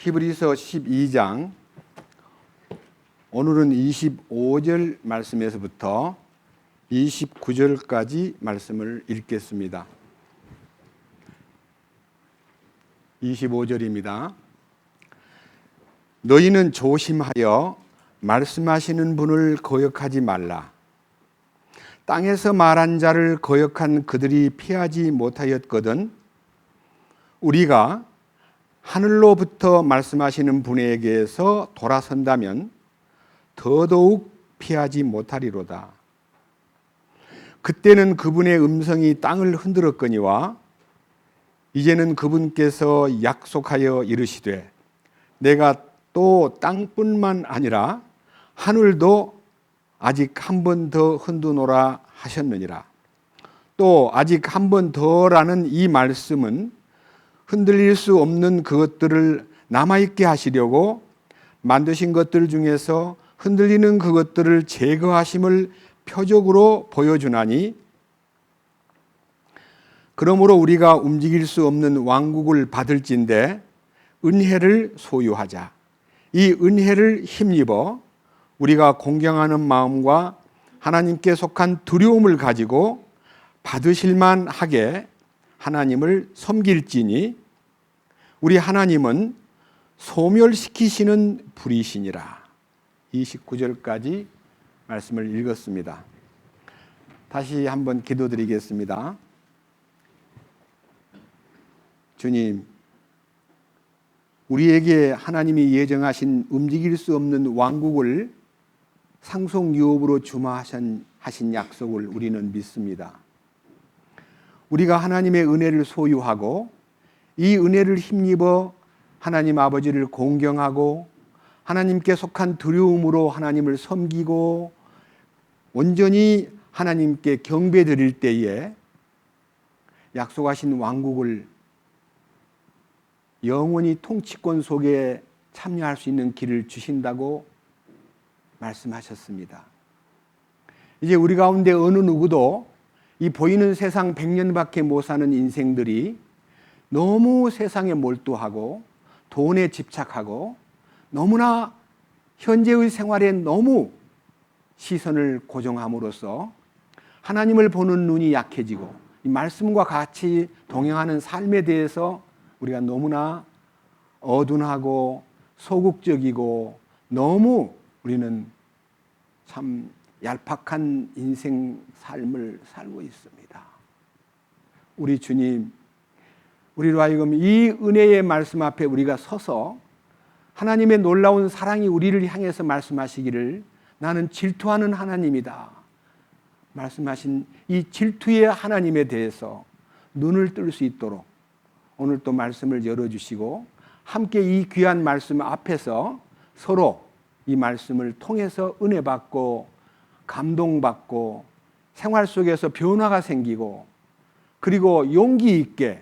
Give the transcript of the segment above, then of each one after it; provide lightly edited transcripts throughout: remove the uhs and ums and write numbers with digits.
히브리서 12장 오늘은 25절 말씀에서부터 29절까지 말씀을 읽겠습니다. 25절입니다. 너희는 조심하여 말씀하시는 분을 거역하지 말라. 땅에서 말한 자를 거역한 그들이 피하지 못하였거든 우리가 하늘로부터 말씀하시는 분에게서 돌아선다면 더더욱 피하지 못하리로다. 그때는 그분의 음성이 땅을 흔들었거니와 이제는 그분께서 약속하여 이르시되 내가 또 땅뿐만 아니라 하늘도 아직 한 번 더 흔드노라 하셨느니라. 또 아직 한 번 더라는 이 말씀은 흔들릴 수 없는 그것들을 남아있게 하시려고 만드신 것들 중에서 흔들리는 그것들을 제거하심을 표적으로 보여주나니 그러므로 우리가 움직일 수 없는 왕국을 받을진대 은혜를 소유하자. 이 은혜를 힘입어 우리가 공경하는 마음과 하나님께 속한 두려움을 가지고 받으실만 하게 하나님을 섬길지니 우리 하나님은 소멸시키시는 불이시니라. 29절까지 말씀을 읽었습니다. 다시 한번 기도드리겠습니다. 주님, 우리에게 하나님이 예정하신 움직일 수 없는 왕국을 상속유업으로 주마하신 약속을 우리는 믿습니다. 우리가 하나님의 은혜를 소유하고 이 은혜를 힘입어 하나님 아버지를 공경하고 하나님께 속한 두려움으로 하나님을 섬기고 온전히 하나님께 경배드릴 때에 약속하신 왕국을 영원히 통치권 속에 참여할 수 있는 길을 주신다고 말씀하셨습니다. 이제 우리 가운데 어느 누구도 이 보이는 세상 100년밖에 못 사는 인생들이 너무 세상에 몰두하고 돈에 집착하고 너무나 현재의 생활에 너무 시선을 고정함으로써 하나님을 보는 눈이 약해지고 이 말씀과 같이 동행하는 삶에 대해서 우리가 너무나 어둔하고 소극적이고 너무 우리는 참 얄팍한 인생 삶을 살고 있습니다. 우리 주님, 우리로 하여금 이 은혜의 말씀 앞에 우리가 서서 하나님의 놀라운 사랑이 우리를 향해서 말씀하시기를 나는 질투하는 하나님이다 말씀하신 이 질투의 하나님에 대해서 눈을 뜰 수 있도록 오늘 또 말씀을 열어주시고 함께 이 귀한 말씀 앞에서 서로 이 말씀을 통해서 은혜 받고 감동받고 생활 속에서 변화가 생기고 그리고 용기 있게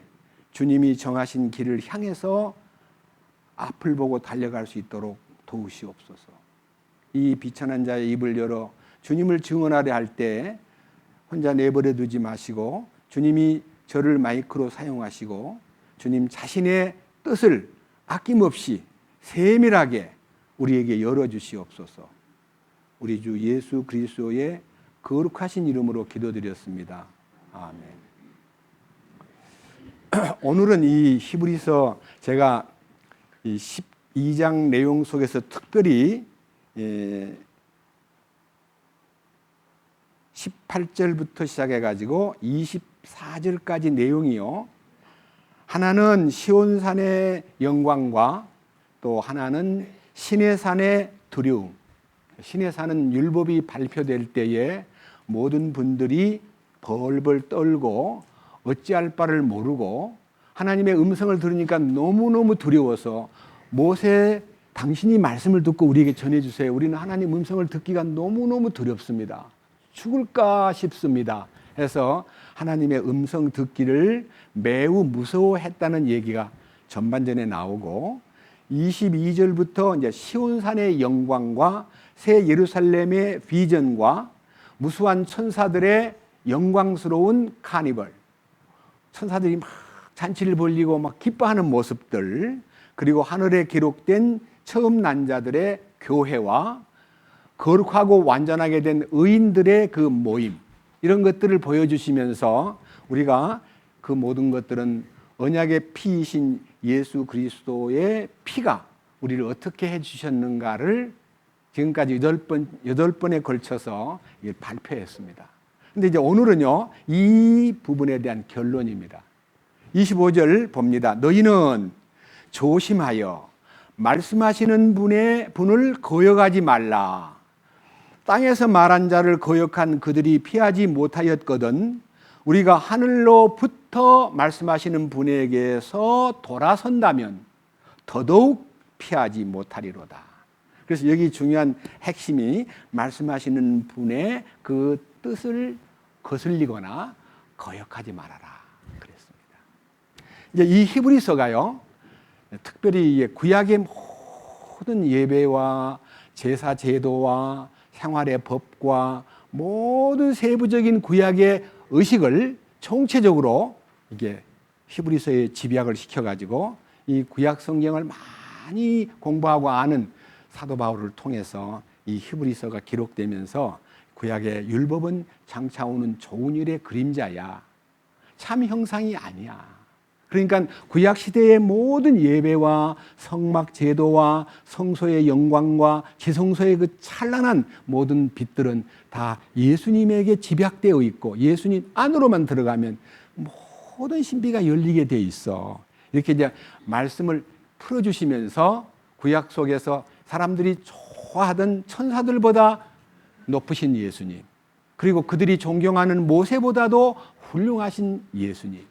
주님이 정하신 길을 향해서 앞을 보고 달려갈 수 있도록 도우시옵소서. 이 비천한 자의 입을 열어 주님을 증언하려 할 때 혼자 내버려 두지 마시고 주님이 저를 마이크로 사용하시고 주님 자신의 뜻을 아낌없이 세밀하게 우리에게 열어주시옵소서. 우리 주 예수 그리스도의 거룩하신 이름으로 기도드렸습니다. 아멘. 오늘은 이 히브리서 제가 이 12장 내용 속에서 특별히 18절부터 시작해가지고 24절까지 내용이요. 하나는 시온산의 영광과 또 하나는 시내산의 두려움. 시내산은 율법이 발표될 때에 모든 분들이 벌벌 떨고 어찌할 바를 모르고 하나님의 음성을 들으니까 너무너무 두려워서 모세 당신이 말씀을 듣고 우리에게 전해주세요. 우리는 하나님 음성을 듣기가 너무너무 두렵습니다. 죽을까 싶습니다. 해서 하나님의 음성 듣기를 매우 무서워했다는 얘기가 전반전에 나오고 22절부터 이제 시온산의 영광과 새 예루살렘의 비전과 무수한 천사들의 영광스러운 카니발 천사들이 막 잔치를 벌리고 막 기뻐하는 모습들 그리고 하늘에 기록된 처음 난 자들의 교회와 거룩하고 완전하게 된 의인들의 그 모임, 이런 것들을 보여주시면서 우리가 그 모든 것들은 언약의 피이신 예수 그리스도의 피가 우리를 어떻게 해주셨는가를 지금까지 8번에 걸쳐서 발표했습니다. 근데 이제 오늘은요, 이 부분에 대한 결론입니다. 25절 봅니다. 너희는 조심하여 말씀하시는 분을 거역하지 말라. 땅에서 말한 자를 거역한 그들이 피하지 못하였거든 우리가 하늘로부터 말씀하시는 분에게서 돌아선다면 더더욱 피하지 못하리로다. 그래서 여기 중요한 핵심이 말씀하시는 분의 그 뜻을 거슬리거나 거역하지 말아라 그랬습니다. 이제 이 히브리서가요, 특별히 구약의 모든 예배와 제사 제도와 생활의 법과 모든 세부적인 구약의 의식을 총체적으로 이게 히브리서에 집약을 시켜가지고 이 구약 성경을 많이 공부하고 아는 사도 바울을 통해서 이 히브리서가 기록되면서 구약의 율법은 장차 오는 좋은 일의 그림자야. 참 형상이 아니야. 그러니까 구약 시대의 모든 예배와 성막 제도와 성소의 영광과 지성소의 그 찬란한 모든 빛들은 다 예수님에게 집약되어 있고 예수님 안으로만 들어가면 모든 신비가 열리게 돼 있어. 이렇게 이제 말씀을 풀어주시면서 구약 속에서 사람들이 좋아하던 천사들보다 높으신 예수님, 그리고 그들이 존경하는 모세보다도 훌륭하신 예수님,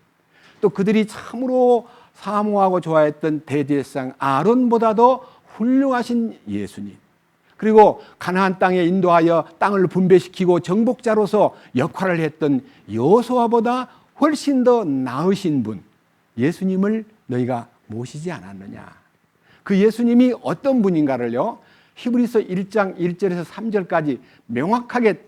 또 그들이 참으로 사모하고 좋아했던 대제사장 아론보다도 훌륭하신 예수님, 그리고 가나안 땅에 인도하여 땅을 분배시키고 정복자로서 역할을 했던 여호수아보다 훨씬 더 나으신 분 예수님을 너희가 모시지 않았느냐. 그 예수님이 어떤 분인가를요, 히브리서 1장 1절에서 3절까지 명확하게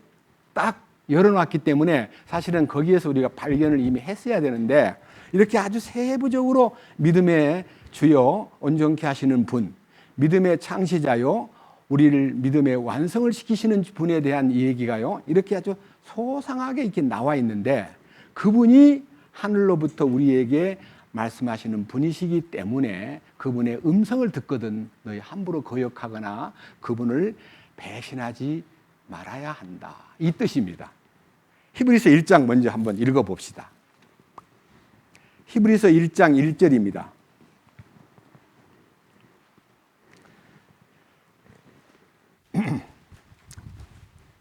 딱 열어놨기 때문에 사실은 거기에서 우리가 발견을 이미 했어야 되는데, 이렇게 아주 세부적으로 믿음의 주요 온전케 하시는 분, 믿음의 창시자요, 우리를 믿음의 완성을 시키시는 분에 대한 얘기가요, 이렇게 아주 소상하게 이렇게 나와 있는데, 그분이 하늘로부터 우리에게 말씀하시는 분이시기 때문에 그분의 음성을 듣거든 너희 함부로 거역하거나 그분을 배신하지 말아야 한다, 이 뜻입니다. 히브리서 1장 먼저 한번 읽어봅시다. 히브리서 1장 1절입니다.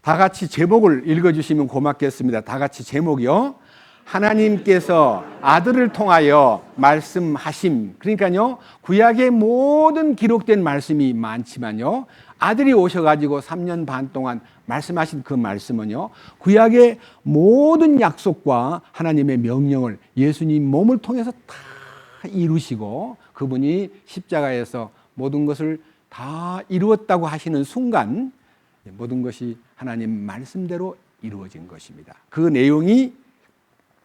다 같이 제목을 읽어주시면 고맙겠습니다. 다 같이 제목이요. 하나님께서 아들을 통하여 말씀하심. 그러니까요, 구약의 모든 기록된 말씀이 많지만요, 아들이 오셔가지고 3년 반 동안 말씀하신 그 말씀은요, 구약의 모든 약속과 하나님의 명령을 예수님 몸을 통해서 다 이루시고 그분이 십자가에서 모든 것을 다 이루었다고 하시는 순간 모든 것이 하나님 말씀대로 이루어진 것입니다. 그 내용이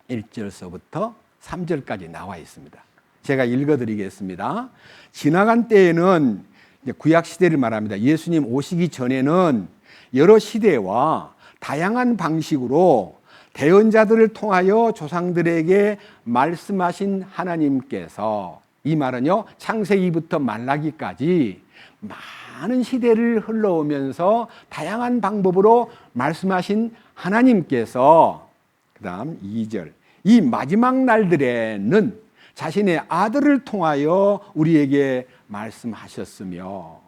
1절서부터 3절까지 나와 있습니다. 제가 읽어드리겠습니다. 지나간 때에는, 구약 시대를 말합니다. 예수님 오시기 전에는 여러 시대와 다양한 방식으로 대언자들을 통하여 조상들에게 말씀하신 하나님께서, 이 말은요, 창세기부터 말라기까지 많은 시대를 흘러오면서 다양한 방법으로 말씀하신 하나님께서, 그 다음 2절, 이 마지막 날들에는 자신의 아들을 통하여 우리에게 말씀하셨으며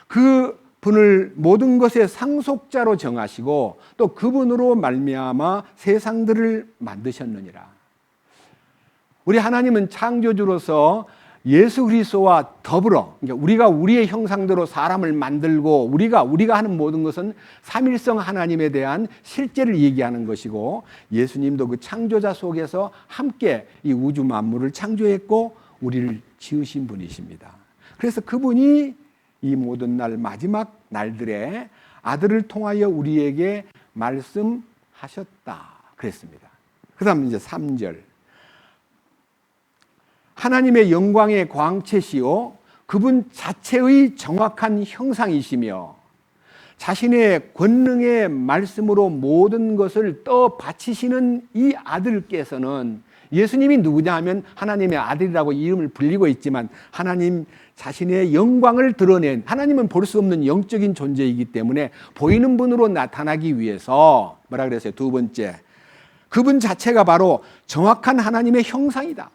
그 분을 모든 것의 상속자로 정하시고 또 그분으로 말미암아 세상들을 만드셨느니라. 우리 하나님은 창조주로서 예수 그리스도와 더불어, 그러니까 우리가 우리의 형상대로 사람을 만들고 우리가 하는 모든 것은 삼일성 하나님에 대한 실제를 얘기하는 것이고, 예수님도 그 창조자 속에서 함께 이 우주 만물을 창조했고 우리를 지으신 분이십니다. 그래서 그분이 이 모든 날 마지막 날들에 아들을 통하여 우리에게 말씀하셨다 그랬습니다. 그 다음 이제 3절, 하나님의 영광의 광채시요 그분 자체의 정확한 형상이시며 자신의 권능의 말씀으로 모든 것을 떠받치시는 이 아들께서는, 예수님이 누구냐 하면 하나님의 아들이라고 이름을 불리고 있지만 하나님 자신의 영광을 드러낸, 하나님은 볼 수 없는 영적인 존재이기 때문에 보이는 분으로 나타나기 위해서 뭐라 그랬어요? 두 번째, 그분 자체가 바로 정확한 하나님의 형상이다.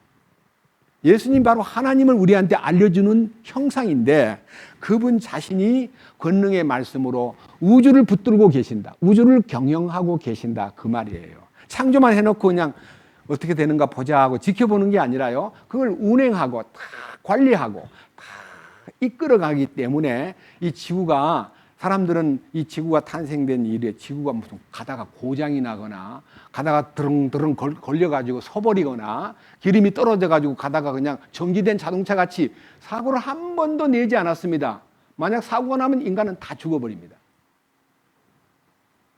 예수님 바로 하나님을 우리한테 알려주는 형상인데 그분 자신이 권능의 말씀으로 우주를 붙들고 계신다. 우주를 경영하고 계신다. 그 말이에요. 창조만 해놓고 그냥 어떻게 되는가 보자 하고 지켜보는 게 아니라요. 그걸 운행하고 다 관리하고 다 이끌어가기 때문에 이 지구가, 사람들은 이 지구가 탄생된 이래 지구가 무슨 가다가 고장이 나거나 가다가 드릉드릉 걸려가지고 서버리거나 기름이 떨어져가지고 가다가 그냥 정지된 자동차 같이 사고를 한 번도 내지 않았습니다. 만약 사고가 나면 인간은 다 죽어버립니다.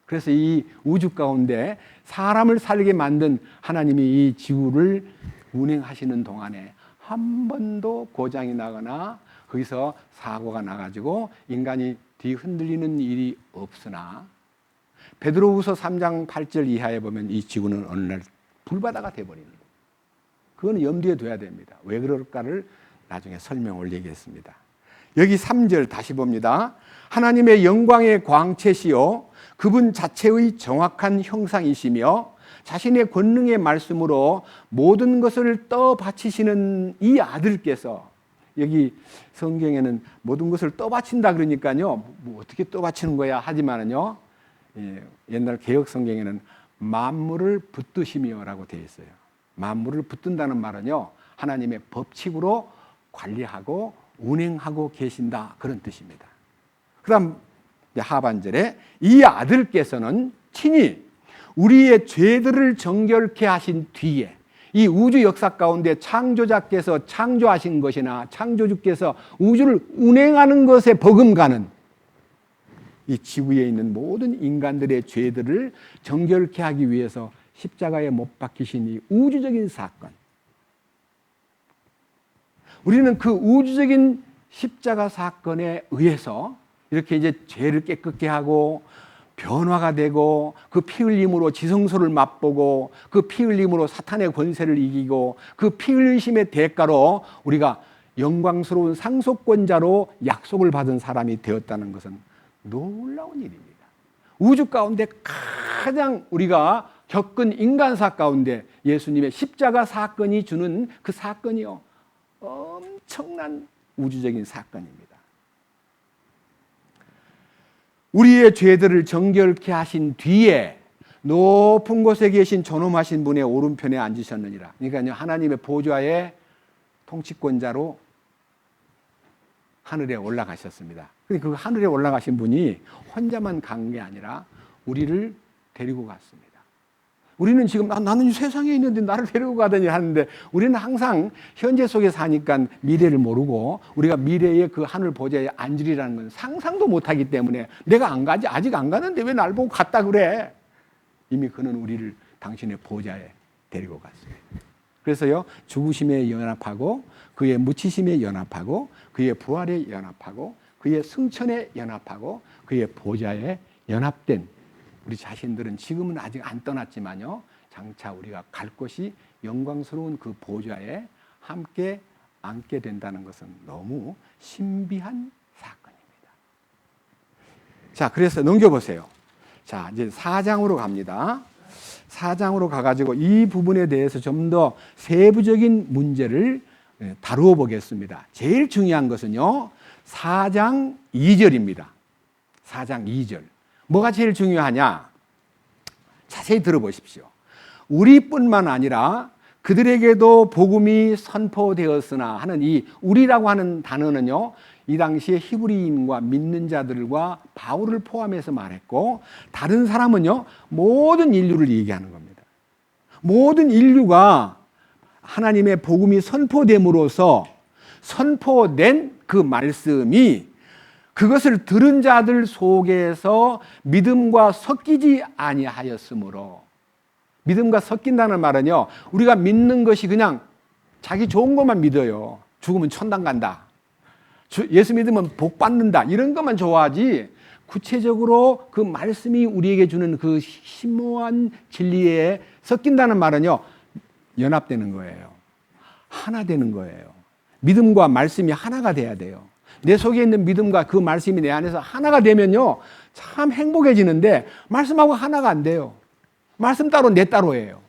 그래서 이 우주 가운데 사람을 살게 만든 하나님이 이 지구를 운행하시는 동안에 한 번도 고장이 나거나 거기서 사고가 나가지고 인간이 뒤흔들리는 일이 없으나 베드로후서 3장 8절 이하에 보면 이 지구는 어느 날 불바다가 돼버리는 거예요. 그건 염두에 둬야 됩니다. 왜 그럴까를 나중에 설명을 얘기했습니다. 여기 3절 다시 봅니다. 하나님의 영광의 광채시요 그분 자체의 정확한 형상이시며 자신의 권능의 말씀으로 모든 것을 떠받치시는 이 아들께서, 여기 성경에는 모든 것을 떠받친다 그러니까요, 뭐 어떻게 떠받치는 거야 하지만은요, 옛날 개혁 성경에는 만물을 붙드시며라고 되어 있어요. 만물을 붙든다는 말은요, 하나님의 법칙으로 관리하고 운행하고 계신다, 그런 뜻입니다. 그다음 하반절에 이 아들께서는 친히 우리의 죄들을 정결케 하신 뒤에, 이 우주 역사 가운데 창조자께서 창조하신 것이나 창조주께서 우주를 운행하는 것에 버금가는 이 지구에 있는 모든 인간들의 죄들을 정결케 하기 위해서 십자가에 못 박히신 이 우주적인 사건, 우리는 그 우주적인 십자가 사건에 의해서 이렇게 이제 죄를 깨끗게 하고 변화가 되고 그 피 흘림으로 지성소를 맛보고 그 피 흘림으로 사탄의 권세를 이기고 그 피 흘리심의 대가로 우리가 영광스러운 상속권자로 약속을 받은 사람이 되었다는 것은 놀라운 일입니다. 우주 가운데 가장 우리가 겪은 인간사 가운데 예수님의 십자가 사건이 주는 그 사건이요, 엄청난 우주적인 사건입니다. 우리의 죄들을 정결케 하신 뒤에 높은 곳에 계신 존엄하신 분의 오른편에 앉으셨느니라. 그러니까 하나님의 보좌의 통치권자로 하늘에 올라가셨습니다. 근데 그 하늘에 올라가신 분이 혼자만 간 게 아니라 우리를 데리고 갔습니다. 우리는 지금 나는 세상에 있는데 나를 데리고 가더니 하는데, 우리는 항상 현재 속에 사니까 미래를 모르고 우리가 미래의 그 하늘 보좌에 앉으리라는 건 상상도 못하기 때문에 내가 안 가지, 아직 안 가는데 왜 날 보고 갔다 그래? 이미 그는 우리를 당신의 보좌에 데리고 갔습니다. 그래서요, 죽으심에 연합하고 그의 묻히심에 연합하고 그의 부활에 연합하고 그의 승천에 연합하고 그의 보좌에 연합된 우리 자신들은 지금은 아직 안 떠났지만요, 장차 우리가 갈 곳이 영광스러운 그 보좌에 함께 앉게 된다는 것은 너무 신비한 사건입니다. 자, 그래서 넘겨보세요. 자, 이제 4장으로 갑니다. 4장으로 가가지고 이 부분에 대해서 좀 더 세부적인 문제를 다루어 보겠습니다. 제일 중요한 것은요, 4장 2절입니다. 4장 2절. 뭐가 제일 중요하냐? 자세히 들어보십시오. 우리뿐만 아니라 그들에게도 복음이 선포되었으나 하는 이 우리라고 하는 단어는요, 이 당시에 히브리인과 믿는 자들과 바울을 포함해서 말했고, 다른 사람은요, 모든 인류를 얘기하는 겁니다. 모든 인류가 하나님의 복음이 선포됨으로써 선포된 그 말씀이 그것을 들은 자들 속에서 믿음과 섞이지 아니하였으므로, 믿음과 섞인다는 말은요, 우리가 믿는 것이 그냥 자기 좋은 것만 믿어요. 죽으면 천당 간다. 예수 믿으면 복 받는다. 이런 것만 좋아하지 구체적으로 그 말씀이 우리에게 주는 그 심오한 진리에 섞인다는 말은요, 연합되는 거예요. 하나 되는 거예요. 믿음과 말씀이 하나가 돼야 돼요. 내 속에 있는 믿음과 그 말씀이 내 안에서 하나가 되면요, 참 행복해지는데 말씀하고 하나가 안 돼요. 말씀 따로 내 따로예요.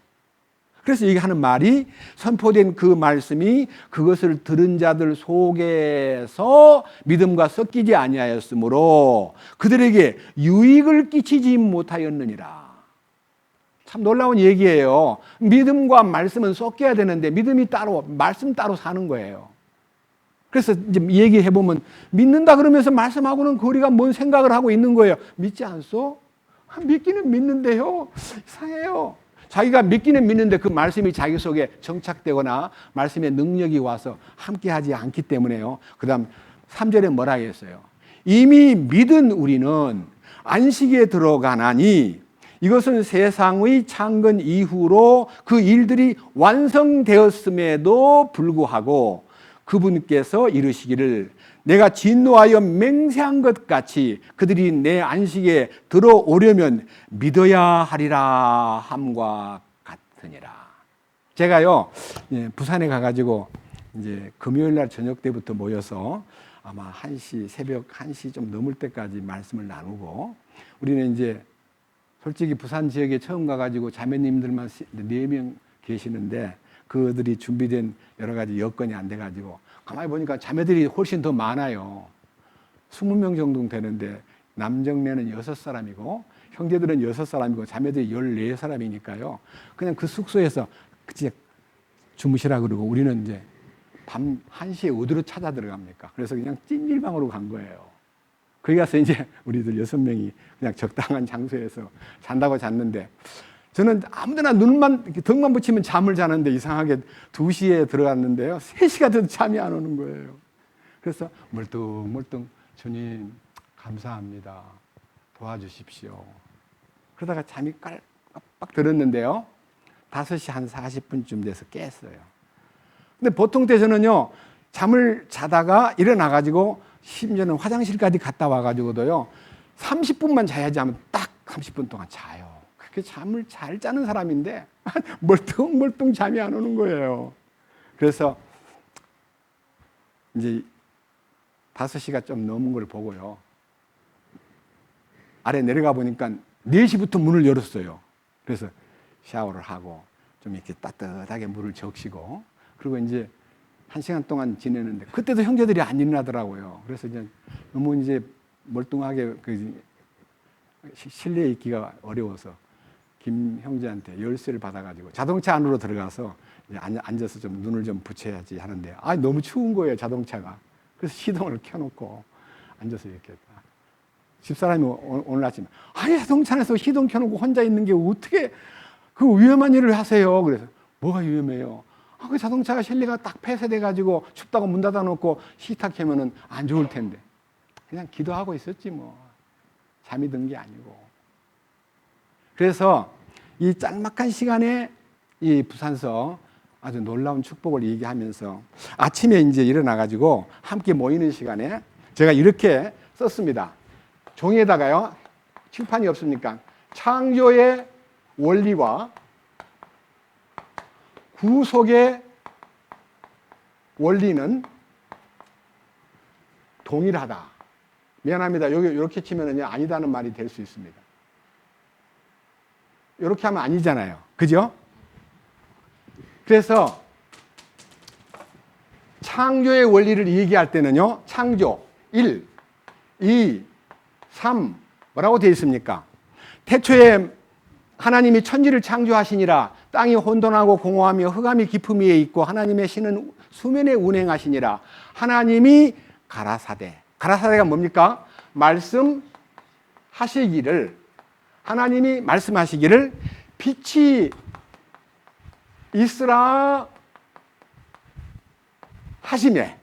그래서 얘기하는 말이 선포된 그 말씀이 그것을 들은 자들 속에서 믿음과 섞이지 아니하였으므로 그들에게 유익을 끼치지 못하였느니라. 참 놀라운 얘기예요. 믿음과 말씀은 섞여야 되는데 믿음이 따로, 말씀 따로 사는 거예요. 그래서 이제 얘기해 보면 믿는다 그러면서 말씀하고는 거리가 먼 생각을 하고 있는 거예요. 믿지 않소? 믿기는 믿는데요. 이상해요. 자기가 믿기는 믿는데 그 말씀이 자기 속에 정착되거나 말씀의 능력이 와서 함께하지 않기 때문에요. 그 다음 3절에 뭐라 했어요? 이미 믿은 우리는 안식에 들어가나니 이것은 세상의 창건 이후로 그 일들이 완성되었음에도 불구하고 그분께서 이르시기를 내가 진노하여 맹세한 것 같이 그들이 내 안식에 들어오려면 믿어야 하리라 함과 같으니라. 제가요, 부산에 가가지고 이제 금요일 날 저녁 때부터 모여서 아마 1시, 새벽 1시 좀 넘을 때까지 말씀을 나누고, 우리는 이제 솔직히 부산 지역에 처음 가가지고 자매님들만 4명 계시는데 그들이 준비된 여러 가지 여건이 안 돼가지고 가만히 보니까 자매들이 훨씬 더 많아요. 20명 정도 되는데 남정네는 6사람이고 형제들은 6사람이고 자매들이 14사람이니까요. 그냥 그 숙소에서 그냥 주무시라 그러고 우리는 이제 밤 1시에 어디로 찾아 들어갑니까? 그래서 그냥 찜질방으로 간 거예요. 거기 가서 이제 우리들 6명이 그냥 적당한 장소에서 잔다고 잤는데 저는 아무데나 등만 붙이면 잠을 자는데 이상하게 2시에 들어갔는데요. 3시가 돼도 잠이 안 오는 거예요. 그래서 멀뚱멀뚱 주님 감사합니다. 도와주십시오. 그러다가 잠이 깜빡 들었는데요. 5시 한 40분쯤 돼서 깼어요. 근데 보통 때 저는요, 잠을 자다가 일어나가지고 심지어는 화장실까지 갔다 와가지고도요, 30분만 자야지 하면 딱 30분 동안 자요. 그렇게 잠을 잘 자는 사람인데 멀뚱멀뚱 잠이 안 오는 거예요. 그래서 이제 5시가 좀 넘은 걸 보고요, 아래 내려가 보니까 4시부터 문을 열었어요. 그래서 샤워를 하고 좀 이렇게 따뜻하게 물을 적시고 그리고 이제 1시간 동안 지내는데 그때도 형제들이 안 일어나더라고요. 그래서 이제 너무 이제 멀뚱하게 실내에 있기가 어려워서 김 형제한테 열쇠를 받아가지고 자동차 안으로 들어가서 이제 앉아서 좀 눈을 좀 붙여야지 하는데 너무 추운 거예요, 자동차가. 그래서 시동을 켜놓고 앉아서 이렇게 집사람이 오늘 아침에 자동차 안에서 시동 켜놓고 혼자 있는 게 어떻게 그 위험한 일을 하세요? 그래서 뭐가 위험해요? 그 자동차가 실내가 딱 폐쇄돼가지고 춥다고 문 닫아놓고 시타 켜면은 안 좋을 텐데 그냥 기도하고 있었지 뭐. 잠이 든 게 아니고. 그래서 이 짤막한 시간에 이 부산서 아주 놀라운 축복을 얘기하면서 아침에 이제 일어나가지고 함께 모이는 시간에 제가 이렇게 썼습니다. 종이에다가요, 칠판이 없으니까 창조의 원리와 구속의 원리는 동일하다. 미안합니다. 여기 이렇게 치면은 아니다는 말이 될 수 있습니다. 이렇게 하면 아니잖아요. 그죠? 그래서 창조의 원리를 얘기할 때는요, 창조 1, 2, 3 뭐라고 되어 있습니까? 태초에 하나님이 천지를 창조하시니라. 땅이 혼돈하고 공허하며 흑암이 깊음 위에 있고 하나님의 신은 수면에 운행하시니라. 하나님이 가라사대가 뭡니까? 하나님이 말씀하시기를 빛이 있으라 하시매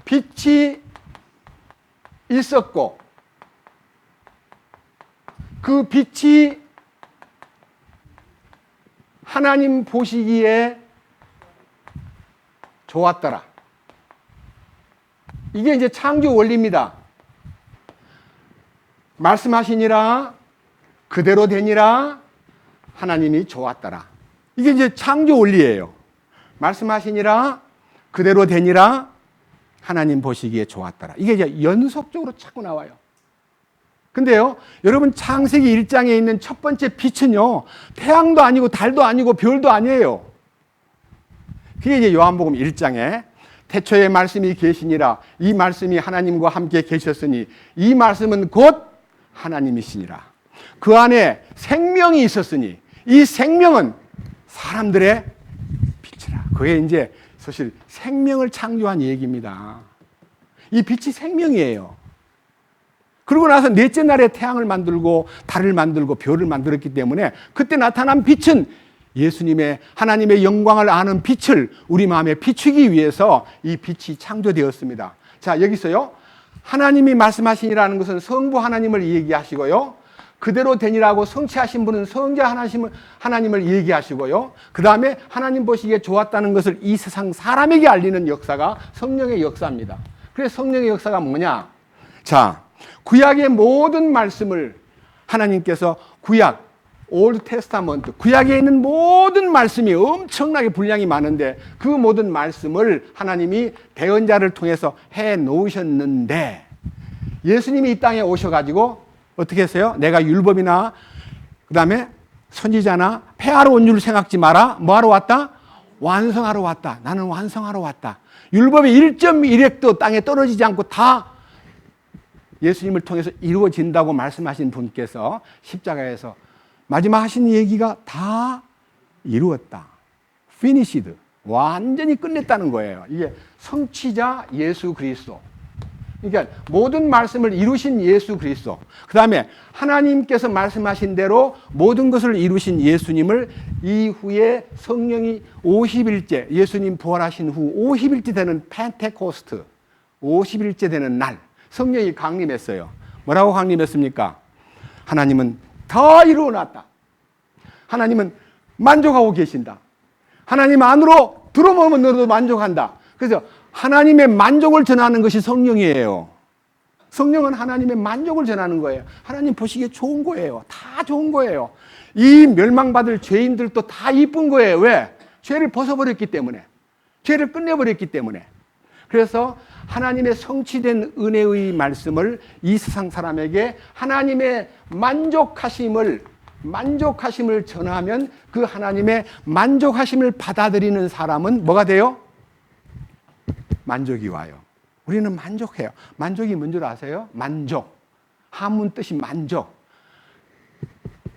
빛이 있었고 그 빛이 하나님 보시기에 좋았더라. 이게 이제 창조 원리입니다. 말씀하시니라 그대로 되니라 하나님이 좋았더라. 이게 이제 창조 원리예요. 말씀하시니라 그대로 되니라 하나님 보시기에 좋았더라. 이게 이제 연속적으로 자꾸 나와요. 근데요, 여러분 창세기 1장에 있는 첫 번째 빛은요, 태양도 아니고 달도 아니고 별도 아니에요. 그게 이제 요한복음 1장에 태초에 말씀이 계시니라 이 말씀이 하나님과 함께 계셨으니 이 말씀은 곧 하나님이시니라. 그 안에 생명이 있었으니 이 생명은 사람들의 빛이라. 그게 이제 사실 생명을 창조한 얘기입니다. 이 빛이 생명이에요. 그러고 나서 넷째 날에 태양을 만들고 달을 만들고 별을 만들었기 때문에 그때 나타난 빛은 예수님의 하나님의 영광을 아는 빛을 우리 마음에 비추기 위해서 이 빛이 창조되었습니다. 자, 여기서요, 하나님이 말씀하시니라는 것은 성부 하나님을 얘기하시고요, 그대로 되니라고 성취하신 분은 성자 하나님을 얘기하시고요, 그 다음에 하나님 보시기에 좋았다는 것을 이 세상 사람에게 알리는 역사가 성령의 역사입니다. 그래서 성령의 역사가 뭐냐? 자, 구약의 모든 말씀을 하나님께서 구약, 올드 테스타먼트, 구약에 있는 모든 말씀이 엄청나게 분량이 많은데 그 모든 말씀을 하나님이 대언자를 통해서 해 놓으셨는데 예수님이 이 땅에 오셔가지고 어떻게 했어요? 내가 율법이나 그 다음에 선지자나 폐하러 온 줄 생각지 마라. 뭐하러 왔다? 완성하러 왔다. 나는 완성하러 왔다. 율법의 1.1획도 땅에 떨어지지 않고 다 예수님을 통해서 이루어진다고 말씀하신 분께서 십자가에서 마지막 하신 얘기가 다 이루었다. finished. 완전히 끝냈다는 거예요. 이게 성취자 예수 그리스도. 그러니까 모든 말씀을 이루신 예수 그리스도. 그 다음에 하나님께서 말씀하신 대로 모든 것을 이루신 예수님을 이후에 성령이 50일째, 예수님 부활하신 후 50일째 되는 펜테코스트, 50일째 되는 날 성령이 강림했어요. 뭐라고 강림했습니까? 하나님은 다 이루어놨다. 하나님은 만족하고 계신다. 하나님 안으로 들어오면 너도 만족한다. 그래서 하나님의 만족을 전하는 것이 성령이에요. 성령은 하나님의 만족을 전하는 거예요. 하나님 보시기에 좋은 거예요. 다 좋은 거예요. 이 멸망받을 죄인들도 다 이쁜 거예요. 왜? 죄를 벗어버렸기 때문에. 죄를 끝내버렸기 때문에. 그래서 하나님의 성취된 은혜의 말씀을 이 세상 사람에게 하나님의 만족하심을 전하면 그 하나님의 만족하심을 받아들이는 사람은 뭐가 돼요? 만족이 와요. 우리는 만족해요. 만족이 뭔 줄 아세요? 만족. 한문 뜻이 만족.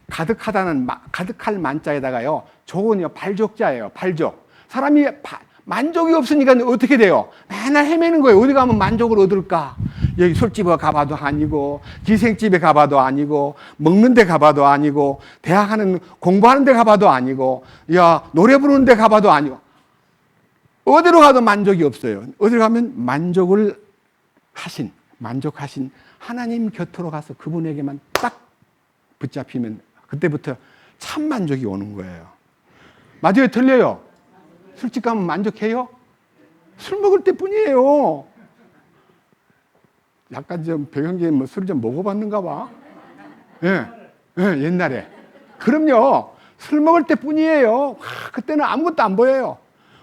가득할 만자에다가요, 족은요, 발족자예요. 발족. 사람이 만족이 없으니까 어떻게 돼요? 맨날 헤매는 거예요. 어디 가면 만족을 얻을까? 여기 술집에 가봐도 아니고, 기생집에 가봐도 아니고, 먹는 데 가봐도 아니고, 공부하는 데 가봐도 아니고, 노래 부르는 데 가봐도 아니고, 어디로 가도 만족이 없어요. 어디로 가면 만족하신 하나님 곁으로 가서 그분에게만 딱 붙잡히면 그때부터 참 만족이 오는 거예요. 맞아요? 틀려요? 술집 가면 만족해요? 술 먹을 때 뿐이에요. 약간 좀 배경적인 술 좀 먹어봤는가 봐. 옛날에. 그럼요. 술 먹을 때 뿐이에요. 그때는 아무것도 안 보여요.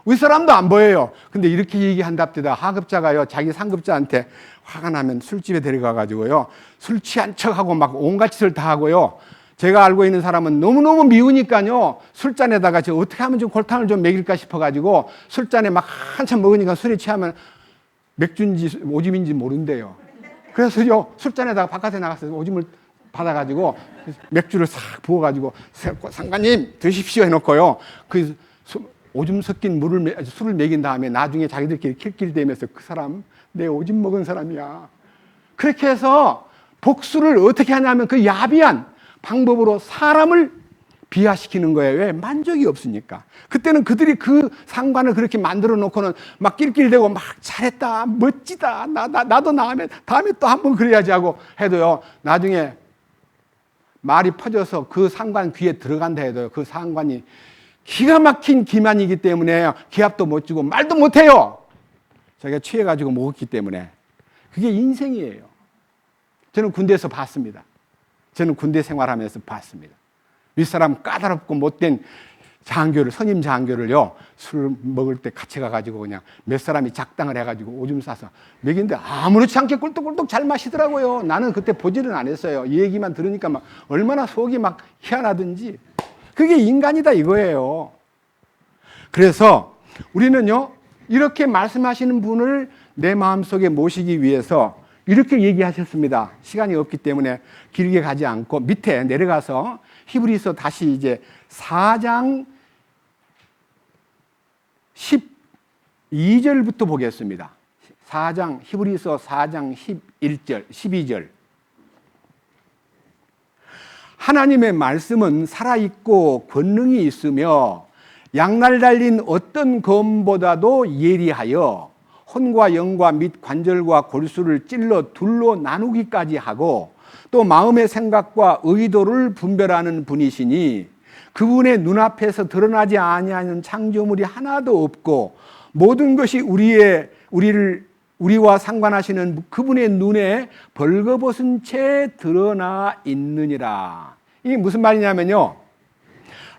윗사람도 안 보여요. 근데 이렇게 얘기한답니다. 하급자가요, 자기 상급자한테 화가 나면 술집에 데려가가지고요, 술 취한 척하고 막 온갖 짓을 다 하고요. 제가 알고 있는 사람은 너무너무 미우니까요, 술잔에다가 저 어떻게 하면 좀 골탕을 좀 먹일까 싶어가지고 술잔에 막 한참 먹으니까 술에 취하면 맥주인지 오줌인지 모른대요. 그래서요, 술잔에다가 바깥에 나가서 오줌을 받아가지고 맥주를 싹 부어가지고 상관님 드십시오 해놓고요, 그 오줌 섞인 술을 먹인 다음에 나중에 자기들끼리 킬킬대면서 그 사람 내 오줌 먹은 사람이야. 그렇게 해서 복수를 어떻게 하냐면 그 야비한 방법으로 사람을 비하시키는 거예요. 왜? 만족이 없으니까. 그때는 그들이 그 상관을 그렇게 만들어 놓고는 막 낄낄대고 막 잘했다, 멋지다, 나도 다음에 또 한번 그래야지 하고 해도요, 나중에 말이 퍼져서 그 상관 귀에 들어간다 해도요, 그 상관이 기가 막힌 기만이기 때문에 기합도 못 주고 말도 못 해요. 자기가 취해가지고 먹었기 때문에. 그게 인생이에요. 저는 군대에서 봤습니다. 저는 군대 생활하면서 봤습니다. 윗사람 까다롭고 못된 장교를, 선임 장교를요, 술 먹을 때 같이 가가지고 그냥 몇 사람이 작당을 해가지고 오줌 싸서 먹이는데 아무렇지 않게 꿀떡꿀떡 잘 마시더라고요. 나는 그때 보지는 안 했어요. 이 얘기만 들으니까 막 얼마나 속이 막 희한하든지. 그게 인간이다 이거예요. 그래서 우리는요, 이렇게 말씀하시는 분을 내 마음속에 모시기 위해서 이렇게 얘기하셨습니다. 시간이 없기 때문에 길게 가지 않고 밑에 내려가서 히브리서 다시 이제 4장 12절부터 보겠습니다. 히브리서 4장 11절, 12절. 하나님의 말씀은 살아있고 권능이 있으며 양날 달린 어떤 검보다도 예리하여 혼과 영과 및 관절과 골수를 찔러 둘로 나누기까지 하고 또 마음의 생각과 의도를 분별하는 분이시니 그분의 눈앞에서 드러나지 아니하는 창조물이 하나도 없고 모든 것이 우리와 상관하시는 그분의 눈에 벌거벗은 채 드러나 있느니라. 이게 무슨 말이냐면요,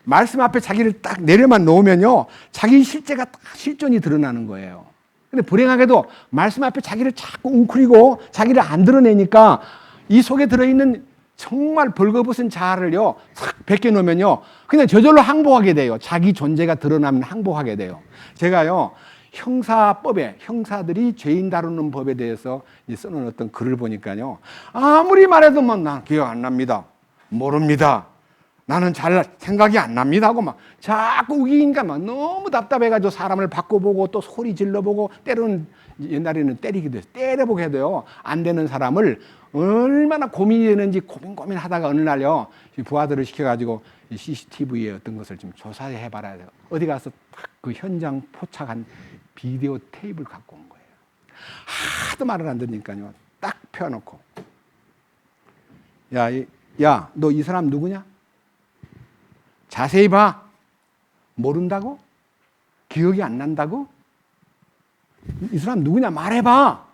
말씀 앞에 자기를 딱 내려만 놓으면요, 자기 실제가 딱 실존이 드러나는 거예요. 근데 불행하게도 말씀 앞에 자기를 자꾸 웅크리고 자기를 안 드러내니까 이 속에 들어있는 정말 벌거벗은 자아를요, 싹 벗겨놓으면요, 그냥 저절로 항복하게 돼요. 자기 존재가 드러나면 항복하게 돼요. 제가요, 형사법에, 형사들이 죄인 다루는 법에 대해서 써놓은 어떤 글을 보니까요, 아무리 말해도 난 기억 안 납니다. 모릅니다. 나는 잘 생각이 안 납니다 하고 막 자꾸 우기니까 막 너무 답답해가지고 사람을 바꿔보고 또 소리 질러보고 때로는 옛날에는 때리기도 해서 때려보게 해도요, 안 되는 사람을 얼마나 고민이 되는지 고민하다가 어느 날요, 부하들을 시켜가지고 CCTV에 어떤 것을 좀 조사해 봐야 돼요. 어디 가서 딱 그 현장 포착한 비디오 테이프를 갖고 온 거예요. 하도 말을 안 들으니까요, 딱 펴놓고, 야, 너 이 사람 누구냐? 자세히 봐. 모른다고? 기억이 안 난다고? 이 사람 누구냐? 말해봐.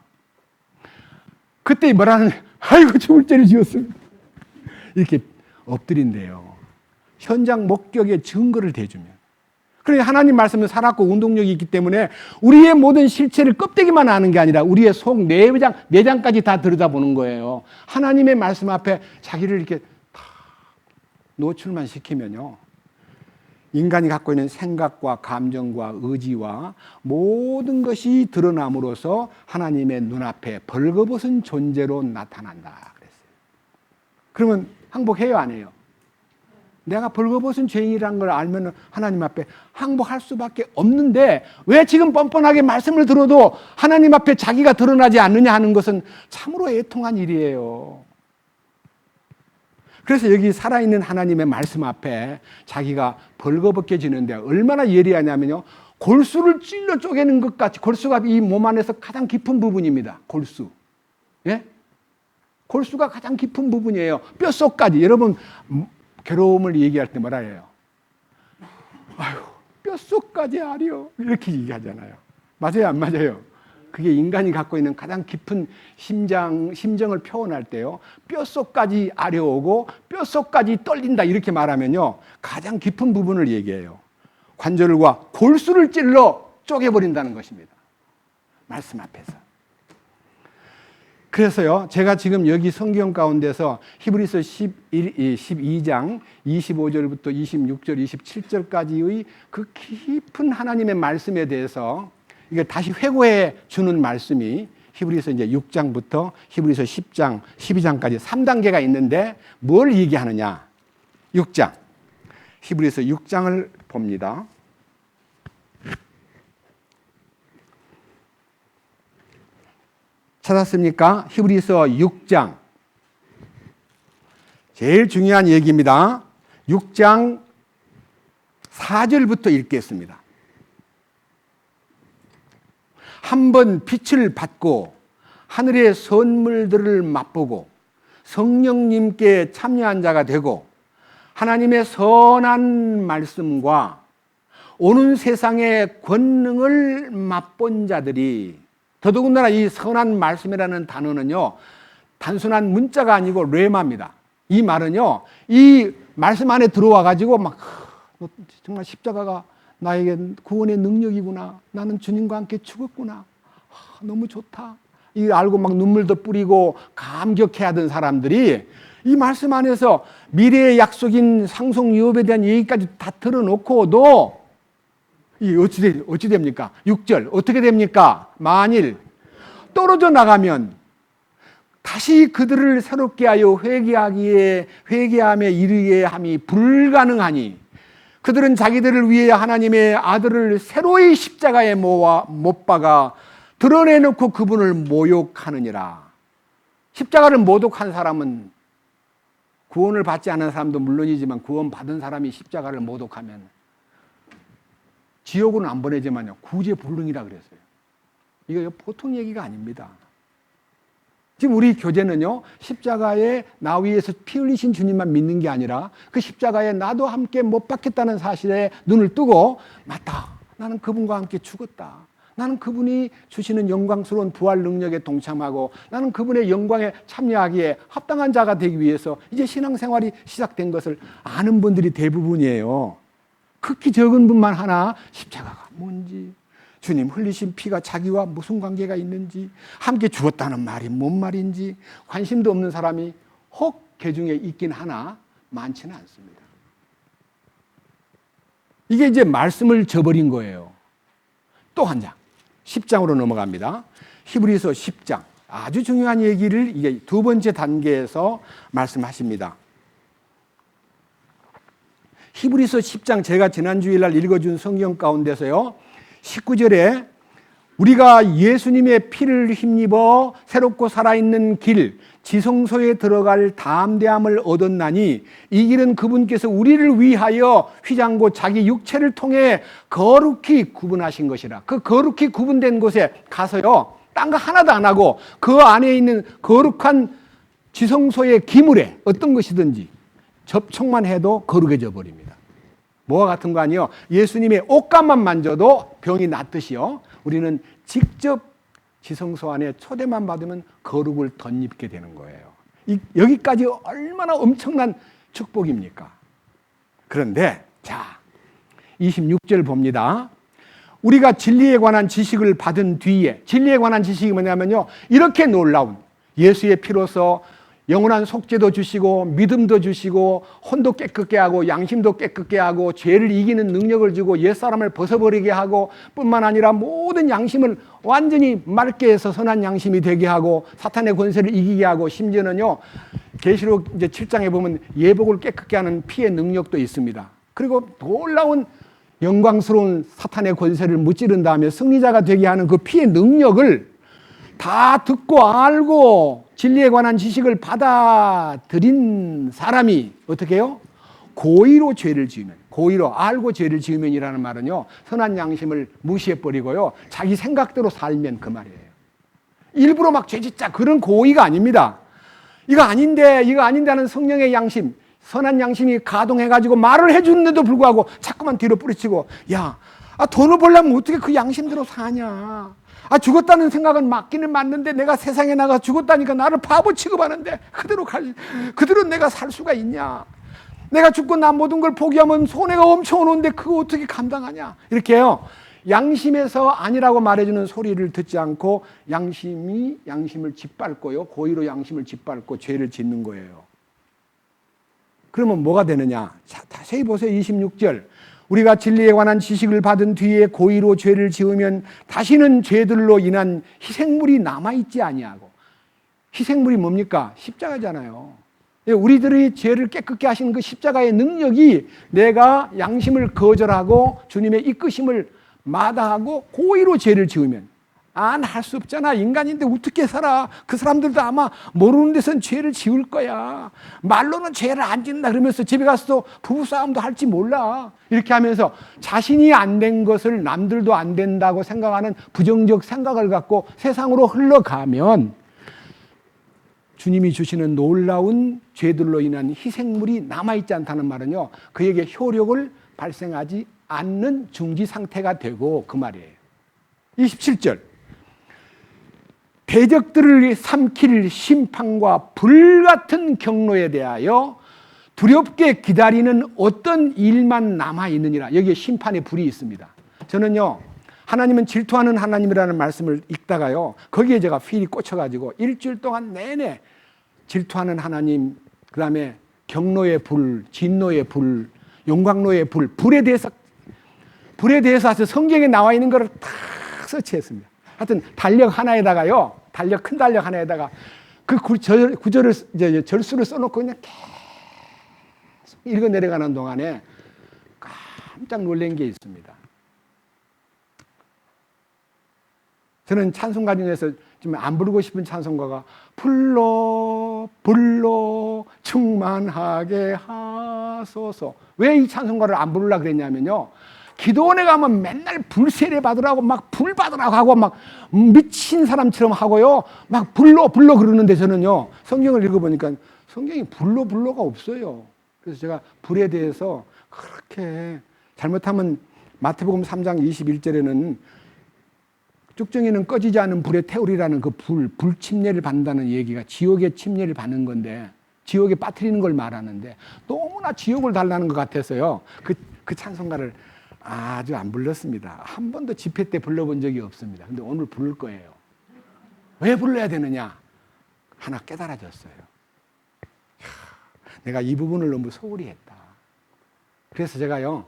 그때 뭐라는, 아이고, 죽을 죄를 지었어요. 이렇게 엎드린대요. 현장 목격의 증거를 대주면. 그러니 하나님 말씀은 살았고 운동력이 있기 때문에 우리의 모든 실체를 껍데기만 아는 게 아니라 우리의 속 내장까지 다 들여다보는 거예요. 하나님의 말씀 앞에 자기를 이렇게 다 노출만 시키면요, 인간이 갖고 있는 생각과 감정과 의지와 모든 것이 드러남으로써 하나님의 눈앞에 벌거벗은 존재로 나타난다 그랬어요. 그러면 항복해요, 안 해요? 내가 벌거벗은 죄인이라는 걸 알면 하나님 앞에 항복할 수밖에 없는데 왜 지금 뻔뻔하게 말씀을 들어도 하나님 앞에 자기가 드러나지 않느냐 하는 것은 참으로 애통한 일이에요. 그래서 여기 살아있는 하나님의 말씀 앞에 자기가 벌거벗겨지는데 얼마나 예리하냐면요, 골수를 찔러 쪼개는 것 같이, 골수가 이 몸 안에서 가장 깊은 부분입니다. 골수. 예? 골수가 가장 깊은 부분이에요. 뼛속까지. 여러분 괴로움을 얘기할 때 뭐라 해요? 아유, 뼛속까지 아려. 이렇게 얘기하잖아요. 맞아요, 안 맞아요? 그게 인간이 갖고 있는 가장 깊은 심정을 표현할 때요, 뼛속까지 아려오고 뼛속까지 떨린다 이렇게 말하면요, 가장 깊은 부분을 얘기해요. 관절과 골수를 찔러 쪼개버린다는 것입니다. 말씀 앞에서. 그래서요, 제가 지금 여기 성경 가운데서 히브리서 12장 25절부터 26절, 27절까지의 그 깊은 하나님의 말씀에 대해서 이게 다시 회고해 주는 말씀이 히브리서 이제 6장부터 히브리서 10장, 12장까지 3단계가 있는데 뭘 얘기하느냐? 6장. 히브리서 6장을 봅니다. 찾았습니까? 히브리서 6장. 제일 중요한 얘기입니다. 6장 4절부터 읽겠습니다. 한번 빛을 받고 하늘의 선물들을 맛보고 성령님께 참여한 자가 되고 하나님의 선한 말씀과 오는 세상의 권능을 맛본 자들이, 더더군다나 이 선한 말씀이라는 단어는요, 단순한 문자가 아니고 레마입니다. 이 말은요, 이 말씀 안에 들어와 가지고 막 정말 십자가가 나에게 구원의 능력이구나. 나는 주님과 함께 죽었구나. 너무 좋다. 이 알고 막 눈물도 뿌리고 감격해하던 사람들이 이 말씀 안에서 미래의 약속인 상속 유업에 대한 얘기까지 다 들어놓고도 이 어찌 됩니까? 6절 어떻게 됩니까? 만일 떨어져 나가면 다시 그들을 새롭게 하여 회개함에 이르게 함이 불가능하니 그들은 자기들을 위해 하나님의 아들을 새로이 십자가에 못 박아 드러내놓고 그분을 모욕하느니라. 십자가를 모독한 사람은 구원을 받지 않은 사람도 물론이지만 구원받은 사람이 십자가를 모독하면 지옥은 안 보내지만요, 구제불능이라 그랬어요. 이거 보통 얘기가 아닙니다. 지금 우리 교제는요, 십자가에 나 위에서 피 흘리신 주님만 믿는 게 아니라 그 십자가에 나도 함께 못 박혔다는 사실에 눈을 뜨고, 맞다, 나는 그분과 함께 죽었다, 나는 그분이 주시는 영광스러운 부활 능력에 동참하고 나는 그분의 영광에 참여하기에 합당한 자가 되기 위해서 이제 신앙생활이 시작된 것을 아는 분들이 대부분이에요. 극히 적은 분만 하나 십자가가 뭔지, 주님 흘리신 피가 자기와 무슨 관계가 있는지, 함께 죽었다는 말이 뭔 말인지 관심도 없는 사람이 혹 개중에 있긴 하나 많지는 않습니다. 이게 이제 말씀을 저버린 거예요. 또 한 장, 10장으로 넘어갑니다. 히브리서 10장, 아주 중요한 얘기를 이게 두 번째 단계에서 말씀하십니다. 히브리서 10장, 제가 지난 주일날 읽어준 성경 가운데서요, 19절에 우리가 예수님의 피를 힘입어 새롭고 살아있는 길, 지성소에 들어갈 담대함을 얻었나니 이 길은 그분께서 우리를 위하여 휘장고 자기 육체를 통해 거룩히 구분하신 것이라. 그 거룩히 구분된 곳에 가서요, 딴 거 하나도 안 하고 그 안에 있는 거룩한 지성소의 기물에 어떤 것이든지 접촉만 해도 거룩해져 버립니다. 뭐와 같은 거 아니요? 예수님의 옷감만 만져도 병이 낫듯이요, 우리는 직접 지성소 안에 초대만 받으면 거룩을 덧입게 되는 거예요. 여기까지 얼마나 엄청난 축복입니까? 그런데 자, 26절 봅니다. 우리가 진리에 관한 지식을 받은 뒤에, 진리에 관한 지식이 뭐냐면요, 이렇게 놀라운 예수의 피로서 영원한 속죄도 주시고 믿음도 주시고 혼도 깨끗게 하고 양심도 깨끗게 하고 죄를 이기는 능력을 주고 옛사람을 벗어버리게 하고 뿐만 아니라 모든 양심을 완전히 맑게 해서 선한 양심이 되게 하고 사탄의 권세를 이기게 하고, 심지어는요, 계시록 이제 7장에 보면 예복을 깨끗게 하는 피의 능력도 있습니다. 그리고 놀라운 영광스러운 사탄의 권세를 무찌른 다음에 승리자가 되게 하는 그 피의 능력을 다 듣고 알고 진리에 관한 지식을 받아들인 사람이 어떻게 해요? 고의로 죄를 지으면, 고의로 알고 죄를 지으면이라는 말은요, 선한 양심을 무시해버리고요, 자기 생각대로 살면 그 말이에요. 일부러 막 죄짓자, 그런 고의가 아닙니다. 이거 아닌데 하는 성령의 양심, 선한 양심이 가동해가지고 말을 해주는데도 불구하고 자꾸만 뒤로 뿌리치고, 야, 돈을 벌려면 어떻게 그 양심대로 사냐? 죽었다는 생각은 맞기는 맞는데 내가 세상에 나가 죽었다니까 나를 바보 취급하는데 그대로 내가 살 수가 있냐? 내가 죽고 나 모든 걸 포기하면 손해가 엄청 오는데 그거 어떻게 감당하냐? 이렇게요, 양심에서 아니라고 말해주는 소리를 듣지 않고 양심을 짓밟고요, 고의로 양심을 짓밟고 죄를 짓는 거예요. 그러면 뭐가 되느냐? 자, 자세히 보세요. 26절. 우리가 진리에 관한 지식을 받은 뒤에 고의로 죄를 지으면 다시는 죄들로 인한 희생물이 남아있지 아니하고. 희생물이 뭡니까? 십자가잖아요. 우리들의 죄를 깨끗게 하시는 그 십자가의 능력이 내가 양심을 거절하고 주님의 이끄심을 마다하고 고의로 죄를 지으면, 안 할 수 없잖아. 인간인데 어떻게 살아. 그 사람들도 아마 모르는 데선 죄를 지을 거야. 말로는 죄를 안 짓는다 그러면서 집에 가서 부부싸움도 할지 몰라. 이렇게 하면서 자신이 안 된 것을 남들도 안 된다고 생각하는 부정적 생각을 갖고 세상으로 흘러가면 주님이 주시는 놀라운 죄들로 인한 희생물이 남아있지 않다는 말은요, 그에게 효력을 발생하지 않는 중지 상태가 되고 그 말이에요. 27절. 대적들을 삼킬 심판과 불같은 경로에 대하여 두렵게 기다리는 어떤 일만 남아있느니라. 여기에 심판의 불이 있습니다. 저는요, 하나님은 질투하는 하나님이라는 말씀을 읽다가요, 거기에 제가 필이 꽂혀가지고 일주일 동안 내내 질투하는 하나님, 그 다음에 경로의 불, 진노의 불, 용광로의 불, 불에 대해서 아주 성경에 나와 있는 것을 다 서치했습니다. 하여튼 달력 하나에다가요, 큰 달력 하나에다가 그 구절을, 이제 절수를 써놓고 그냥 계속 읽어 내려가는 동안에 깜짝 놀란 게 있습니다. 저는 찬송가 중에서 좀 안 부르고 싶은 찬송가가 불로 충만하게 하소서. 왜 이 찬송가를 안 부르려고 그랬냐면요, 기도원에 가면 맨날 불세례 받으라고 막 불 받으라고 하고 막 미친 사람처럼 하고요, 막 불로 그러는데 저는요, 성경을 읽어보니까 성경이 불로가 없어요. 그래서 제가 불에 대해서 그렇게, 잘못하면 마태복음 3장 21절에는 쭉정이는 꺼지지 않은 불에 태우리라는 그 불 침례를 받는다는 얘기가 지옥의 침례를 받는 건데, 지옥에 빠뜨리는 걸 말하는데 너무나 지옥을 달라는 것 같아서요, 그 찬송가를 아주 안 불렀습니다. 한 번도 집회 때 불러본 적이 없습니다. 근데 오늘 부를 거예요. 왜 불러야 되느냐? 하나 깨달아졌어요. 내가 이 부분을 너무 소홀히 했다. 그래서 제가요,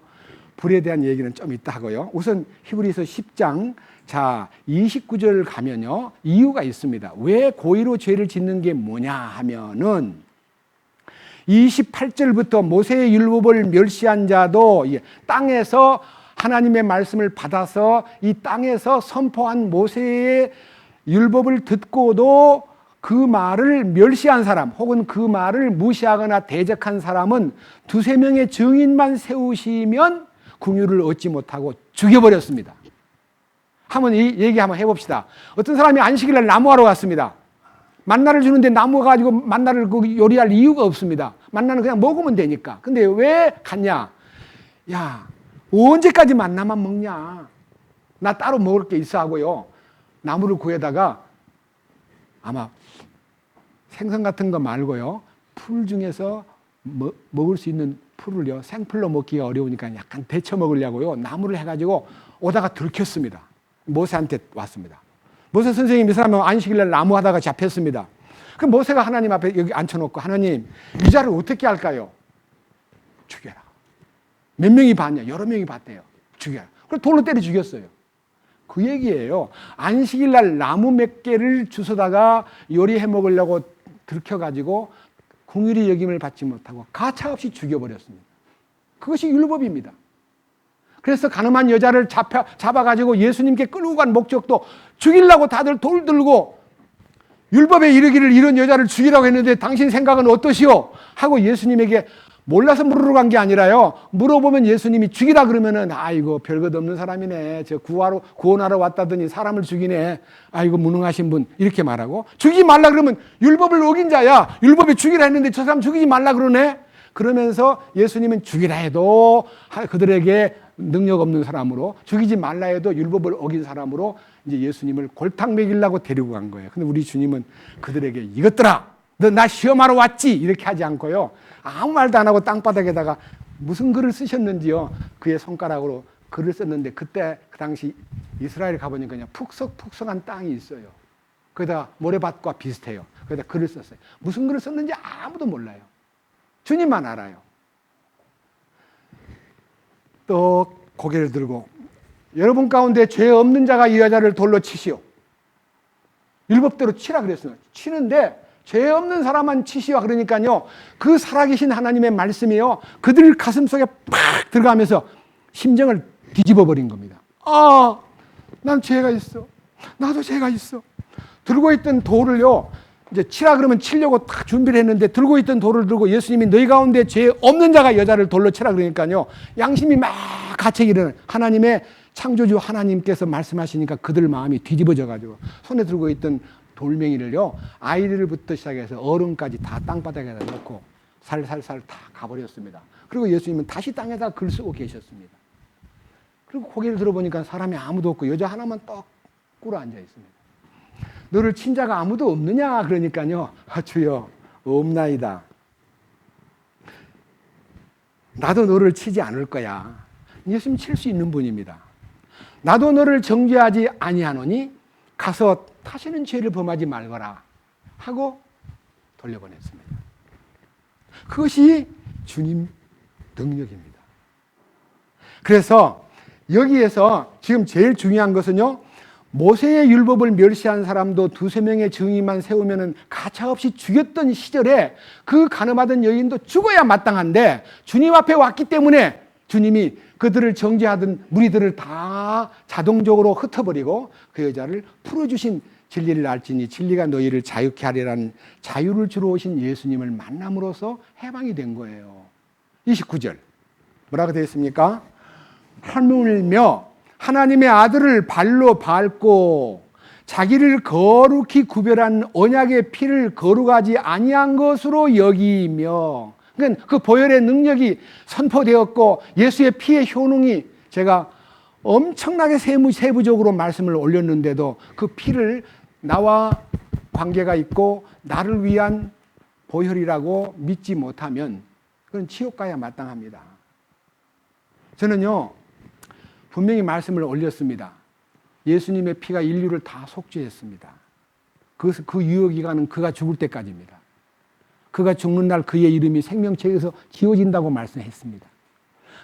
불에 대한 얘기는 좀 이따 하고요. 우선 히브리서 10장 29절 가면요, 이유가 있습니다. 왜 고의로 죄를 짓는 게 뭐냐 하면은 28절부터 모세의 율법을 멸시한 자도 땅에서 하나님의 말씀을 받아서 이 땅에서 선포한 모세의 율법을 듣고도 그 말을 멸시한 사람, 혹은 그 말을 무시하거나 대적한 사람은 두세 명의 증인만 세우시면 긍휼을 얻지 못하고 죽여버렸습니다. 한번 이 얘기 한번 해봅시다. 어떤 사람이 안식일날 나무하러 갔습니다. 만나를 주는데 나무 가지고 만나를 요리할 이유가 없습니다. 만나는 그냥 먹으면 되니까. 근데 왜 갔냐? 야, 언제까지 만나만 먹냐? 나 따로 먹을 게 있어 하고요, 나무를 구해다가 아마 생선 같은 거 말고요, 풀 중에서 먹을 수 있는 풀을요, 생풀로 먹기가 어려우니까 약간 데쳐 먹으려고요, 나무를 해가지고 오다가 들켰습니다. 모세한테 왔습니다. 모세 선생님, 이 사람은 안식일날 나무 하다가 잡혔습니다. 그럼 모세가 하나님 앞에 여기 앉혀놓고, 하나님, 이 자를 어떻게 할까요? 죽여라. 몇 명이 봤냐? 여러 명이 봤대요. 죽여라. 그래서 돌로 때려 죽였어요. 그 얘기예요. 안식일날 나무 몇 개를 주워다가 요리해 먹으려고 들켜가지고 긍휼히 여김을 받지 못하고 가차없이 죽여버렸습니다. 그것이 율법입니다. 그래서 가늠한 여자를 잡아가지고 예수님께 끌고 간 목적도 죽이려고 다들 돌 들고 율법에 이르기를 이런 여자를 죽이라고 했는데 당신 생각은 어떠시오? 하고 예수님에게 몰라서 물으러 간 게 아니라요, 물어보면 예수님이 죽이라 그러면은 아이고 별것 없는 사람이네, 저 구원하러 왔다더니 사람을 죽이네, 아이고 무능하신 분, 이렇게 말하고, 죽이지 말라 그러면 율법을 어긴 자야, 율법에 죽이라 했는데 저 사람 죽이지 말라 그러네. 그러면서 예수님은 죽이라 해도 그들에게 능력 없는 사람으로, 죽이지 말라 해도 율법을 어긴 사람으로 이제 예수님을 골탕 먹이려고 데리고 간 거예요. 근데 우리 주님은 그들에게 이것들아, 너 나 시험하러 왔지? 이렇게 하지 않고요, 아무 말도 안 하고 땅바닥에다가 무슨 글을 쓰셨는지요, 그의 손가락으로 글을 썼는데, 그때 그 당시 이스라엘 가보니까 그냥 푹석푹석한 땅이 있어요. 거기다가 모래밭과 비슷해요. 거기다 글을 썼어요. 무슨 글을 썼는지 아무도 몰라요. 주님만 알아요. 또 고개를 들고, 여러분 가운데 죄 없는 자가 이 여자를 돌로 치시오. 율법대로 치라 그랬어요. 치는데 죄 없는 사람만 치시오 그러니까요, 그 살아계신 하나님의 말씀이요, 그들 가슴 속에 팍 들어가면서 심정을 뒤집어 버린 겁니다. 아, 난 죄가 있어. 나도 죄가 있어. 들고 있던 돌을요, 이제 치라 그러면 치려고 딱 준비를 했는데, 들고 있던 돌을 들고 예수님이 너희 가운데 죄 없는 자가 여자를 돌로 치라 그러니까요, 양심이 막 가책이 일어나는, 하나님의 창조주 하나님께서 말씀하시니까 그들 마음이 뒤집어져 가지고 손에 들고 있던 돌멩이를요, 아이들부터 시작해서 어른까지 다 땅바닥에다 놓고 살살살 다 가버렸습니다. 그리고 예수님은 다시 땅에다 글 쓰고 계셨습니다. 그리고 고개를 들어보니까 사람이 아무도 없고 여자 하나만 떡 꿇어 앉아 있습니다. 너를 친 자가 아무도 없느냐? 그러니까요. 주여 없나이다. 나도 너를 치지 않을 거야. 예수님 칠 수 있는 분입니다. 나도 너를 정죄하지 아니하노니 가서 다시는 죄를 범하지 말거라 하고 돌려보냈습니다. 그것이 주님 능력입니다. 그래서 여기에서 지금 제일 중요한 것은요, 모세의 율법을 멸시한 사람도 두세 명의 증인만 세우면 가차없이 죽였던 시절에 그 간음하던 여인도 죽어야 마땅한데 주님 앞에 왔기 때문에 주님이 그들을 정죄하던 무리들을 다 자동적으로 흩어버리고 그 여자를 풀어주신 진리를 알지니 진리가 너희를 자유케 하리라는 자유를 주러 오신 예수님을 만남으로써 해방이 된 거예요. 29절 뭐라고 되어 있습니까? 하물며 하나님의 아들을 발로 밟고 자기를 거룩히 구별한 언약의 피를 거룩하지 아니한 것으로 여기며, 그러니까 그 보혈의 능력이 선포되었고 예수의 피의 효능이, 제가 엄청나게 세부적으로 말씀을 올렸는데도 그 피를 나와 관계가 있고 나를 위한 보혈이라고 믿지 못하면 그건 지옥 가야 마땅합니다. 저는요 분명히 말씀을 올렸습니다. 예수님의 피가 인류를 다 속죄했습니다. 그 유효기간은 그가 죽을 때까지입니다. 그가 죽는 날 그의 이름이 생명책에서 지워진다고 말씀했습니다.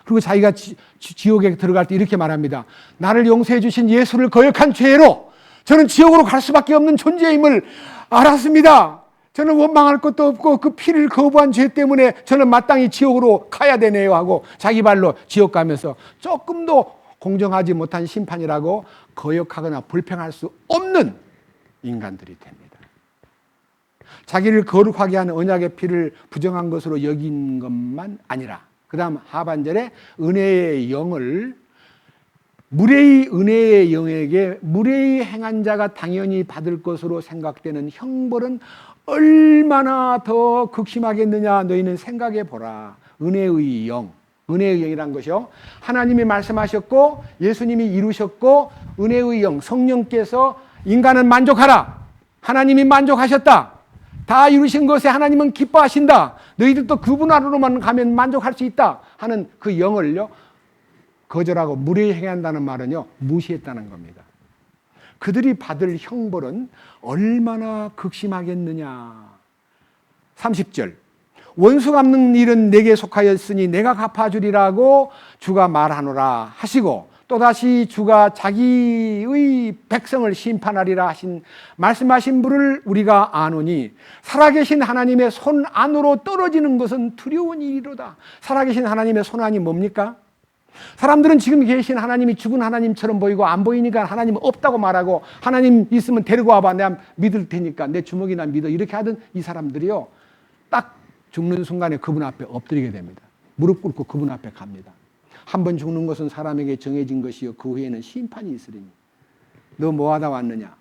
그리고 자기가 지옥에 들어갈 때 이렇게 말합니다. 나를 용서해 주신 예수를 거역한 죄로 저는 지옥으로 갈 수밖에 없는 존재임을 알았습니다. 저는 원망할 것도 없고 그 피를 거부한 죄 때문에 저는 마땅히 지옥으로 가야 되네요 하고 자기 발로 지옥 가면서 조금도 공정하지 못한 심판이라고 거역하거나 불평할 수 없는 인간들이 됩니다. 자기를 거룩하게 하는 언약의 피를 부정한 것으로 여긴 것만 아니라 그 다음 하반절에 은혜의 영을 무례히 은혜의 영에게 무례히 행한 자가 당연히 받을 것으로 생각되는 형벌은 얼마나 더 극심하겠느냐 너희는 생각해 보라. 은혜의 영, 은혜의 영이란 것이요, 하나님이 말씀하셨고 예수님이 이루셨고 은혜의 영, 성령께서 인간은 만족하라, 하나님이 만족하셨다, 다 이루신 것에 하나님은 기뻐하신다, 너희들도 그분 안으로만 가면 만족할 수 있다 하는 그 영을요 거절하고 무례히 행한다는 말은요 무시했다는 겁니다. 그들이 받을 형벌은 얼마나 극심하겠느냐. 30절 원수 갚는 일은 내게 속하였으니 내가 갚아주리라고 주가 말하노라 하시고, 또다시 주가 자기의 백성을 심판하리라 하신 말씀하신 분을 우리가 아노니 살아계신 하나님의 손 안으로 떨어지는 것은 두려운 일이로다. 살아계신 하나님의 손 안이 뭡니까? 사람들은 지금 계신 하나님이 죽은 하나님처럼 보이고 안 보이니까 하나님 없다고 말하고 하나님 있으면 데리고 와봐 내가 믿을 테니까 내 주먹이나 믿어 이렇게 하던 이 사람들이요 딱 죽는 순간에 그분 앞에 엎드리게 됩니다. 무릎 꿇고 그분 앞에 갑니다. 한 번 죽는 것은 사람에게 정해진 것이요 그 후에는 심판이 있으리니 너 뭐하다 왔느냐?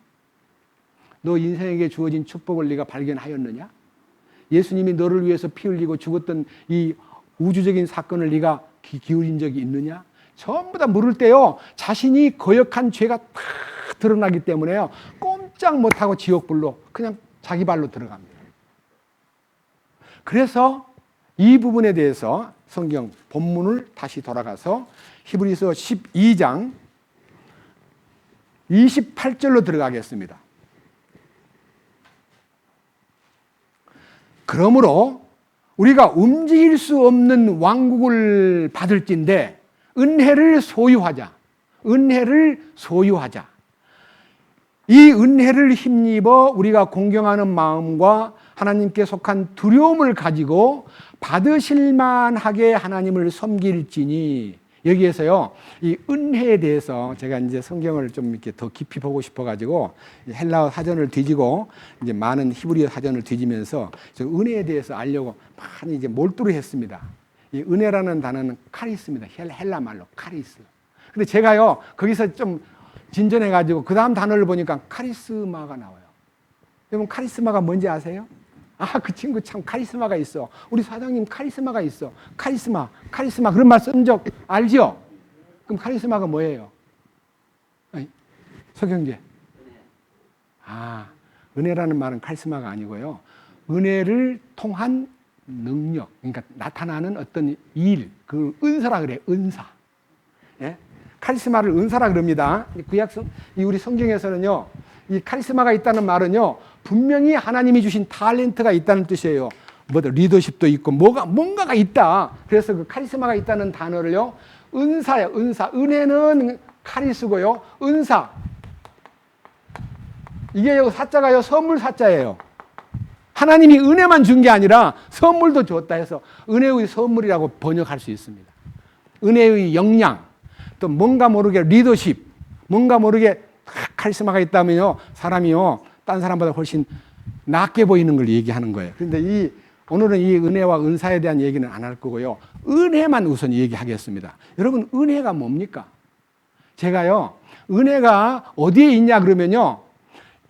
너 인생에게 주어진 축복을 네가 발견하였느냐? 예수님이 너를 위해서 피 흘리고 죽었던 이 우주적인 사건을 네가 기울인 적이 있느냐? 전부 다 물을 때요 자신이 거역한 죄가 다 드러나기 때문에요 꼼짝 못하고 지옥불로 그냥 자기 발로 들어갑니다. 그래서 이 부분에 대해서 성경 본문을 다시 돌아가서 히브리서 12장 28절로 들어가겠습니다. 그러므로 우리가 움직일 수 없는 왕국을 받을진대 은혜를 소유하자. 은혜를 소유하자. 이 은혜를 힘입어 우리가 공경하는 마음과 하나님께 속한 두려움을 가지고 받으실 만하게 하나님을 섬길지니, 여기에서요 이 은혜에 대해서 제가 이제 성경을 좀 이렇게 더 깊이 보고 싶어가지고 헬라어 사전을 뒤지고 이제 많은 히브리어 사전을 뒤지면서 은혜에 대해서 알려고 많이 이제 몰두를 했습니다. 이 은혜라는 단어는 카리스입니다. 헬라 말로 카리스. 근데 제가요 거기서 좀 진전해가지고 그 다음 단어를 보니까 카리스마가 나와요. 여러분 카리스마가 뭔지 아세요? 아, 그 친구 참 카리스마가 있어. 우리 사장님 카리스마가 있어. 카리스마 그런 말 쓴 적 알죠? 그럼 카리스마가 뭐예요? 아니, 서경재. 은혜라는 말은 카리스마가 아니고요. 은혜를 통한 능력, 그러니까 나타나는 어떤 일, 그 은사라 그래요. 은사. 예? 카리스마를 은사라 그럽니다. 우리 성경에서는요, 이 카리스마가 있다는 말은요, 분명히 하나님이 주신 탤런트가 있다는 뜻이에요. 리더십도 있고, 뭔가가 있다. 그래서 그 카리스마가 있다는 단어를요, 은사예요, 은사. 은혜는 카리스고요, 은사. 이게 사자가요, 선물 사자예요. 하나님이 은혜만 준 게 아니라 선물도 줬다 해서 은혜의 선물이라고 번역할 수 있습니다. 은혜의 역량, 또 뭔가 모르게 리더십, 뭔가 모르게 카리스마가 있다면요, 사람이요, 딴 사람보다 훨씬 낫게 보이는 걸 얘기하는 거예요. 그런데 오늘은 이 은혜와 은사에 대한 얘기는 안 할 거고요. 은혜만 우선 얘기하겠습니다. 여러분, 은혜가 뭡니까? 제가요, 은혜가 어디에 있냐 그러면요,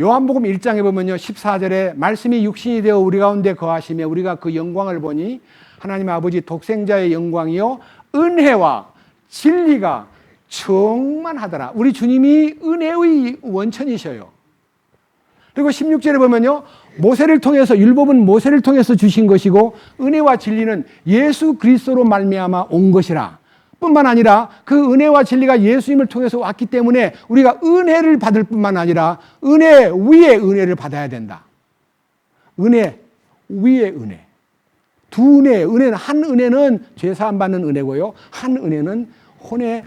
요한복음 1장에 보면요, 14절에 말씀이 육신이 되어 우리 가운데 거하시며 우리가 그 영광을 보니 하나님 아버지 독생자의 영광이요, 은혜와 진리가 충만하더라. 우리 주님이 은혜의 원천이셔요. 그리고 16절에 보면요, 모세를 통해서, 율법은 모세를 통해서 주신 것이고 은혜와 진리는 예수 그리스도로 말미암아 온 것이라. 뿐만 아니라 그 은혜와 진리가 예수님을 통해서 왔기 때문에 우리가 은혜를 받을 뿐만 아니라 은혜 위에 은혜를 받아야 된다. 은혜 위에 은혜. 두 은혜, 한 은혜는 죄사함 받는 은혜고요, 한 은혜는 혼의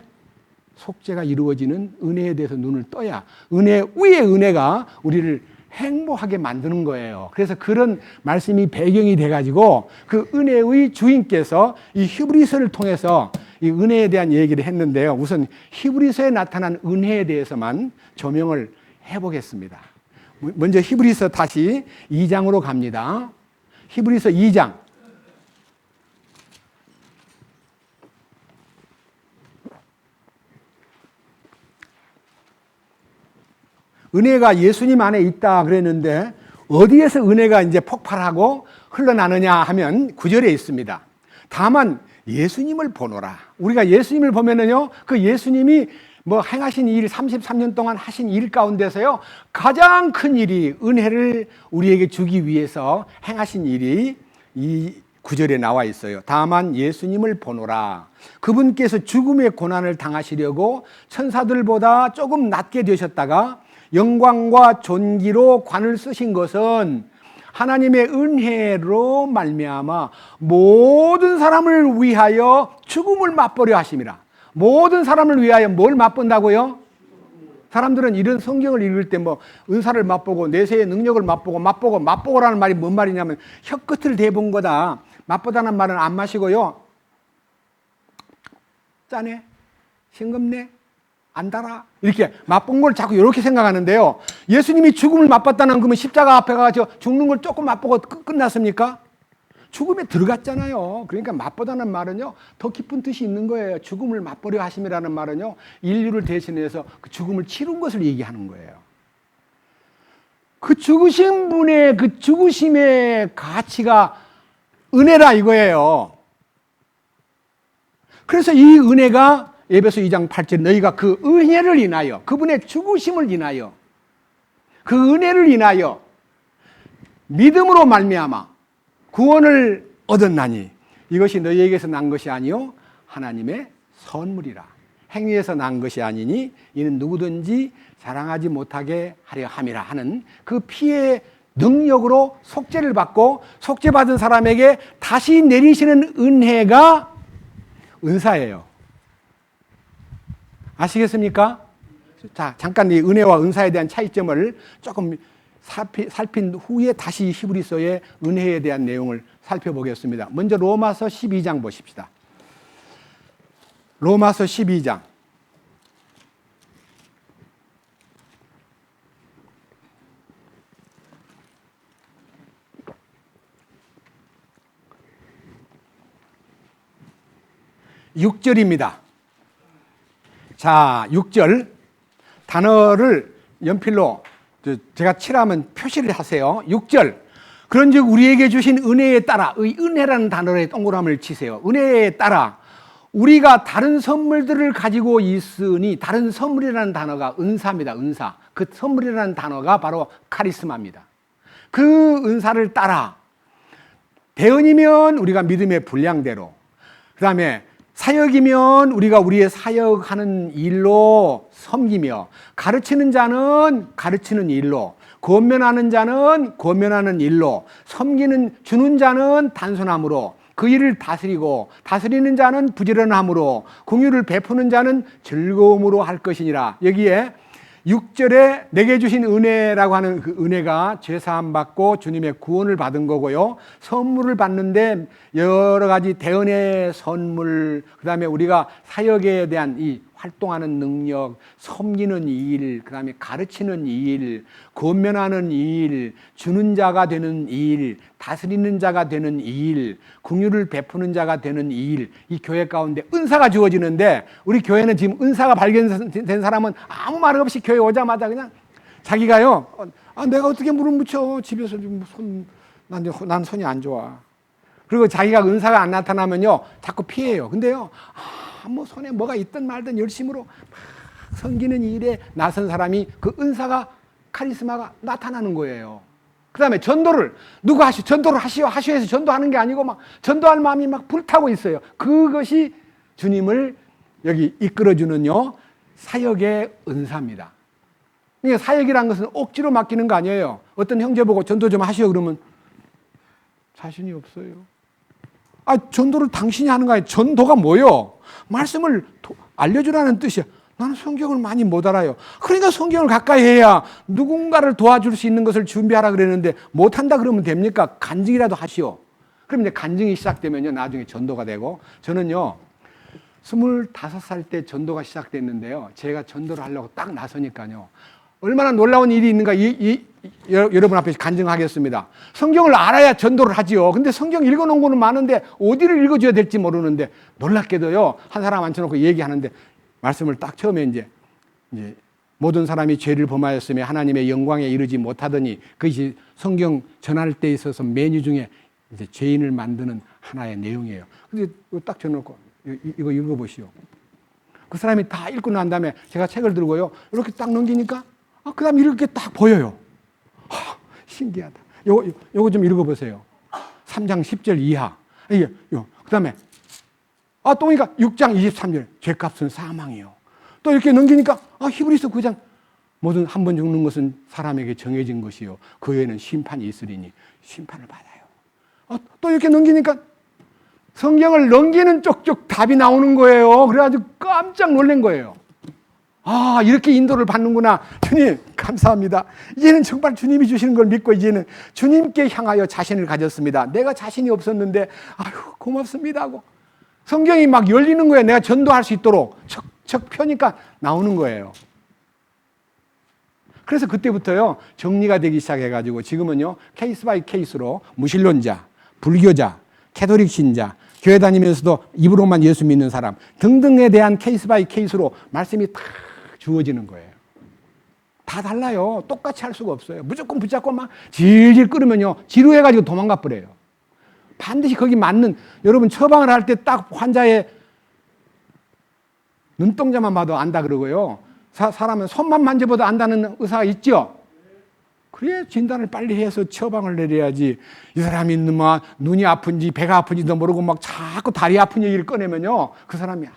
속죄가 이루어지는 은혜에 대해서 눈을 떠야 은혜 위에 은혜가 우리를 행복하게 만드는 거예요. 그래서 그런 말씀이 배경이 돼가지고 그 은혜의 주인께서 이 히브리서를 통해서 이 은혜에 대한 얘기를 했는데요. 우선 히브리서에 나타난 은혜에 대해서만 조명을 해보겠습니다. 먼저 히브리서 다시 2장으로 갑니다. 히브리서 2장. 은혜가 예수님 안에 있다 그랬는데 어디에서 은혜가 이제 폭발하고 흘러나느냐 하면 9절에 있습니다. 다만 예수님을 보노라. 우리가 예수님을 보면은요, 그 예수님이 행하신 일, 33년 동안 하신 일 가운데서요, 가장 큰 일이 은혜를 우리에게 주기 위해서 행하신 일이 이 9절에 나와 있어요. 다만 예수님을 보노라. 그분께서 죽음의 고난을 당하시려고 천사들보다 조금 낮게 되셨다가 영광과 존귀로 관을 쓰신 것은 하나님의 은혜로 말미암아 모든 사람을 위하여 죽음을 맛보려 하심이라. 모든 사람을 위하여 뭘 맛본다고요? 사람들은 이런 성경을 읽을 때 은사를 맛보고 내세의 능력을 맛보고라는 말이 뭔 말이냐면 혀끝을 대본 거다. 맛보다는 말은 안 마시고요, 짜네, 싱겁네, 안 달아, 이렇게 맛본 걸 자꾸 이렇게 생각하는데요, 예수님이 죽음을 맛봤다는 그러면 십자가 앞에 가서 죽는 걸 조금 맛보고 끝났습니까? 죽음에 들어갔잖아요. 그러니까 맛보다는 말은요, 더 깊은 뜻이 있는 거예요. 죽음을 맛보려 하심이라는 말은요, 인류를 대신해서 그 죽음을 치른 것을 얘기하는 거예요. 그 죽으신 분의 그 죽으심의 가치가 은혜라 이거예요. 그래서 이 은혜가 에베소 2장 8절 너희가 그 은혜를 인하여, 그분의 죽으심을 인하여, 그 은혜를 인하여 믿음으로 말미암아 구원을 얻었나니 이것이 너희에게서 난 것이 아니요 하나님의 선물이라. 행위에서 난 것이 아니니 이는 누구든지 자랑하지 못하게 하려 함이라 하는 그 피의 능력으로 속죄를 받고 속죄받은 사람에게 다시 내리시는 은혜가 은사예요. 아시겠습니까? 자, 잠깐 이 은혜와 은사에 대한 차이점을 조금 살핀 후에 다시 히브리서의 은혜에 대한 내용을 살펴보겠습니다. 먼저 로마서 12장 보십시다. 로마서 12장. (6절입니다) 자, 6절 단어를 연필로 제가 칠하면 표시를 하세요. 6절. 그런즉 우리에게 주신 은혜에 따라, 은혜라는 단어에 동그라미를 치세요. 은혜에 따라 우리가 다른 선물들을 가지고 있으니 다른 선물이라는 단어가 은사입니다. 은사. 그 선물이라는 단어가 바로 카리스마입니다. 그 은사를 따라 대언이면 우리가 믿음의 분량대로, 그 다음에 사역이면 우리가 우리의 사역하는 일로 섬기며, 가르치는 자는 가르치는 일로, 권면하는 자는 권면하는 일로, 섬기는 주는 자는 단순함으로, 그 일을 다스리고 다스리는 자는 부지런함으로, 공유를 베푸는 자는 즐거움으로 할 것이니라. 여기에 6절에 내게 주신 은혜라고 하는 그 은혜가 죄사함 받고 주님의 구원을 받은 거고요. 선물을 받는데 여러 가지 대언의 선물, 그 다음에 우리가 사역에 대한 이 활동하는 능력, 섬기는 일, 그 다음에 가르치는 일, 권면하는 일, 주는 자가 되는 일, 다스리는 자가 되는 일, 긍휼을 베푸는 자가 되는 일, 이 교회 가운데 은사가 주어지는데, 우리 교회는 지금 은사가 발견된 사람은 아무 말 없이 교회 오자마자 그냥 자기가요, 내가 어떻게 물을 묻혀, 집에서 난 손이 안 좋아. 그리고 자기가 은사가 안 나타나면요 자꾸 피해요. 근데요, 뭐 손에 뭐가 있든 말든 열심으로 막 섬기는 일에 나선 사람이 그 은사가, 카리스마가 나타나는 거예요. 그 다음에 전도를 누가 전도를 하시오 해서 전도하는 게 아니고 막 전도할 마음이 막 불타고 있어요. 그것이 주님을 여기 이끌어주는요 사역의 은사입니다. 그러니까 사역이란 것은 억지로 맡기는 거 아니에요. 어떤 형제 보고 전도 좀 하시오 그러면 자신이 없어요. 전도를 당신이 하는 거 아니에요. 전도가 뭐요? 말씀을 알려주라는 뜻이야. 나는 성경을 많이 못 알아요. 그러니까 성경을 가까이 해야 누군가를 도와줄 수 있는 것을 준비하라 그랬는데 못한다 그러면 됩니까? 간증이라도 하시오. 그럼 이제 간증이 시작되면요 나중에 전도가 되고, 저는요 25살 때 전도가 시작됐는데요, 제가 전도를 하려고 딱 나서니까요 얼마나 놀라운 일이 있는가 여러분 앞에서 간증하겠습니다. 성경을 알아야 전도를 하지요. 근데 성경 읽어놓은 거는 많은데 어디를 읽어줘야 될지 모르는데, 놀랍게도요 한 사람 앉혀놓고 얘기하는데 말씀을 딱 처음에 이제 모든 사람이 죄를 범하였으며 하나님의 영광에 이르지 못하더니, 그것이 성경 전할 때 있어서 메뉴 중에 이제 죄인을 만드는 하나의 내용이에요. 근데 딱 적어놓고 이거 읽어보시오. 그 사람이 다 읽고 난 다음에 제가 책을 들고요 이렇게 딱 넘기니까 그 다음에 이렇게 딱 보여요. 신기하다. 요거 좀 읽어보세요. 3장 10절 이하. 그 다음에 또 보니까 6장 23절 죄값은 사망이요. 또 이렇게 넘기니까 히브리서 9장 모든 한 번 죽는 것은 사람에게 정해진 것이요 그 외에는 심판이 있으리니 심판을 받아요. 또 이렇게 넘기니까 성경을 넘기는 쪽쪽 답이 나오는 거예요. 그래가지고 깜짝 놀란 거예요. 이렇게 인도를 받는구나. 주님 감사합니다. 이제는 정말 주님이 주시는 걸 믿고 이제는 주님께 향하여 자신을 가졌습니다. 내가 자신이 없었는데 고맙습니다 하고 성경이 막 열리는 거예요. 내가 전도할 수 있도록 척 펴니까 나오는 거예요. 그래서 그때부터요 정리가 되기 시작해가지고 지금은요 케이스 바이 케이스로 무신론자, 불교자, 캐톨릭 신자, 교회 다니면서도 입으로만 예수 믿는 사람 등등에 대한 케이스 바이 케이스로 말씀이 다 주어지는 거예요. 다 달라요. 똑같이 할 수가 없어요. 무조건 붙잡고 막 질질 끓으면요 지루해가지고 도망가 버려요. 반드시 거기 맞는, 여러분 처방을 할 때 딱 환자의 눈동자만 봐도 안다 그러고요. 사람은 손만 만져봐도 안다는 의사가 있죠. 그래 진단을 빨리 해서 처방을 내려야지. 이 사람이 막 눈이 아픈지 배가 아픈지도 모르고 막 자꾸 다리 아픈 얘기를 꺼내면요 그 사람이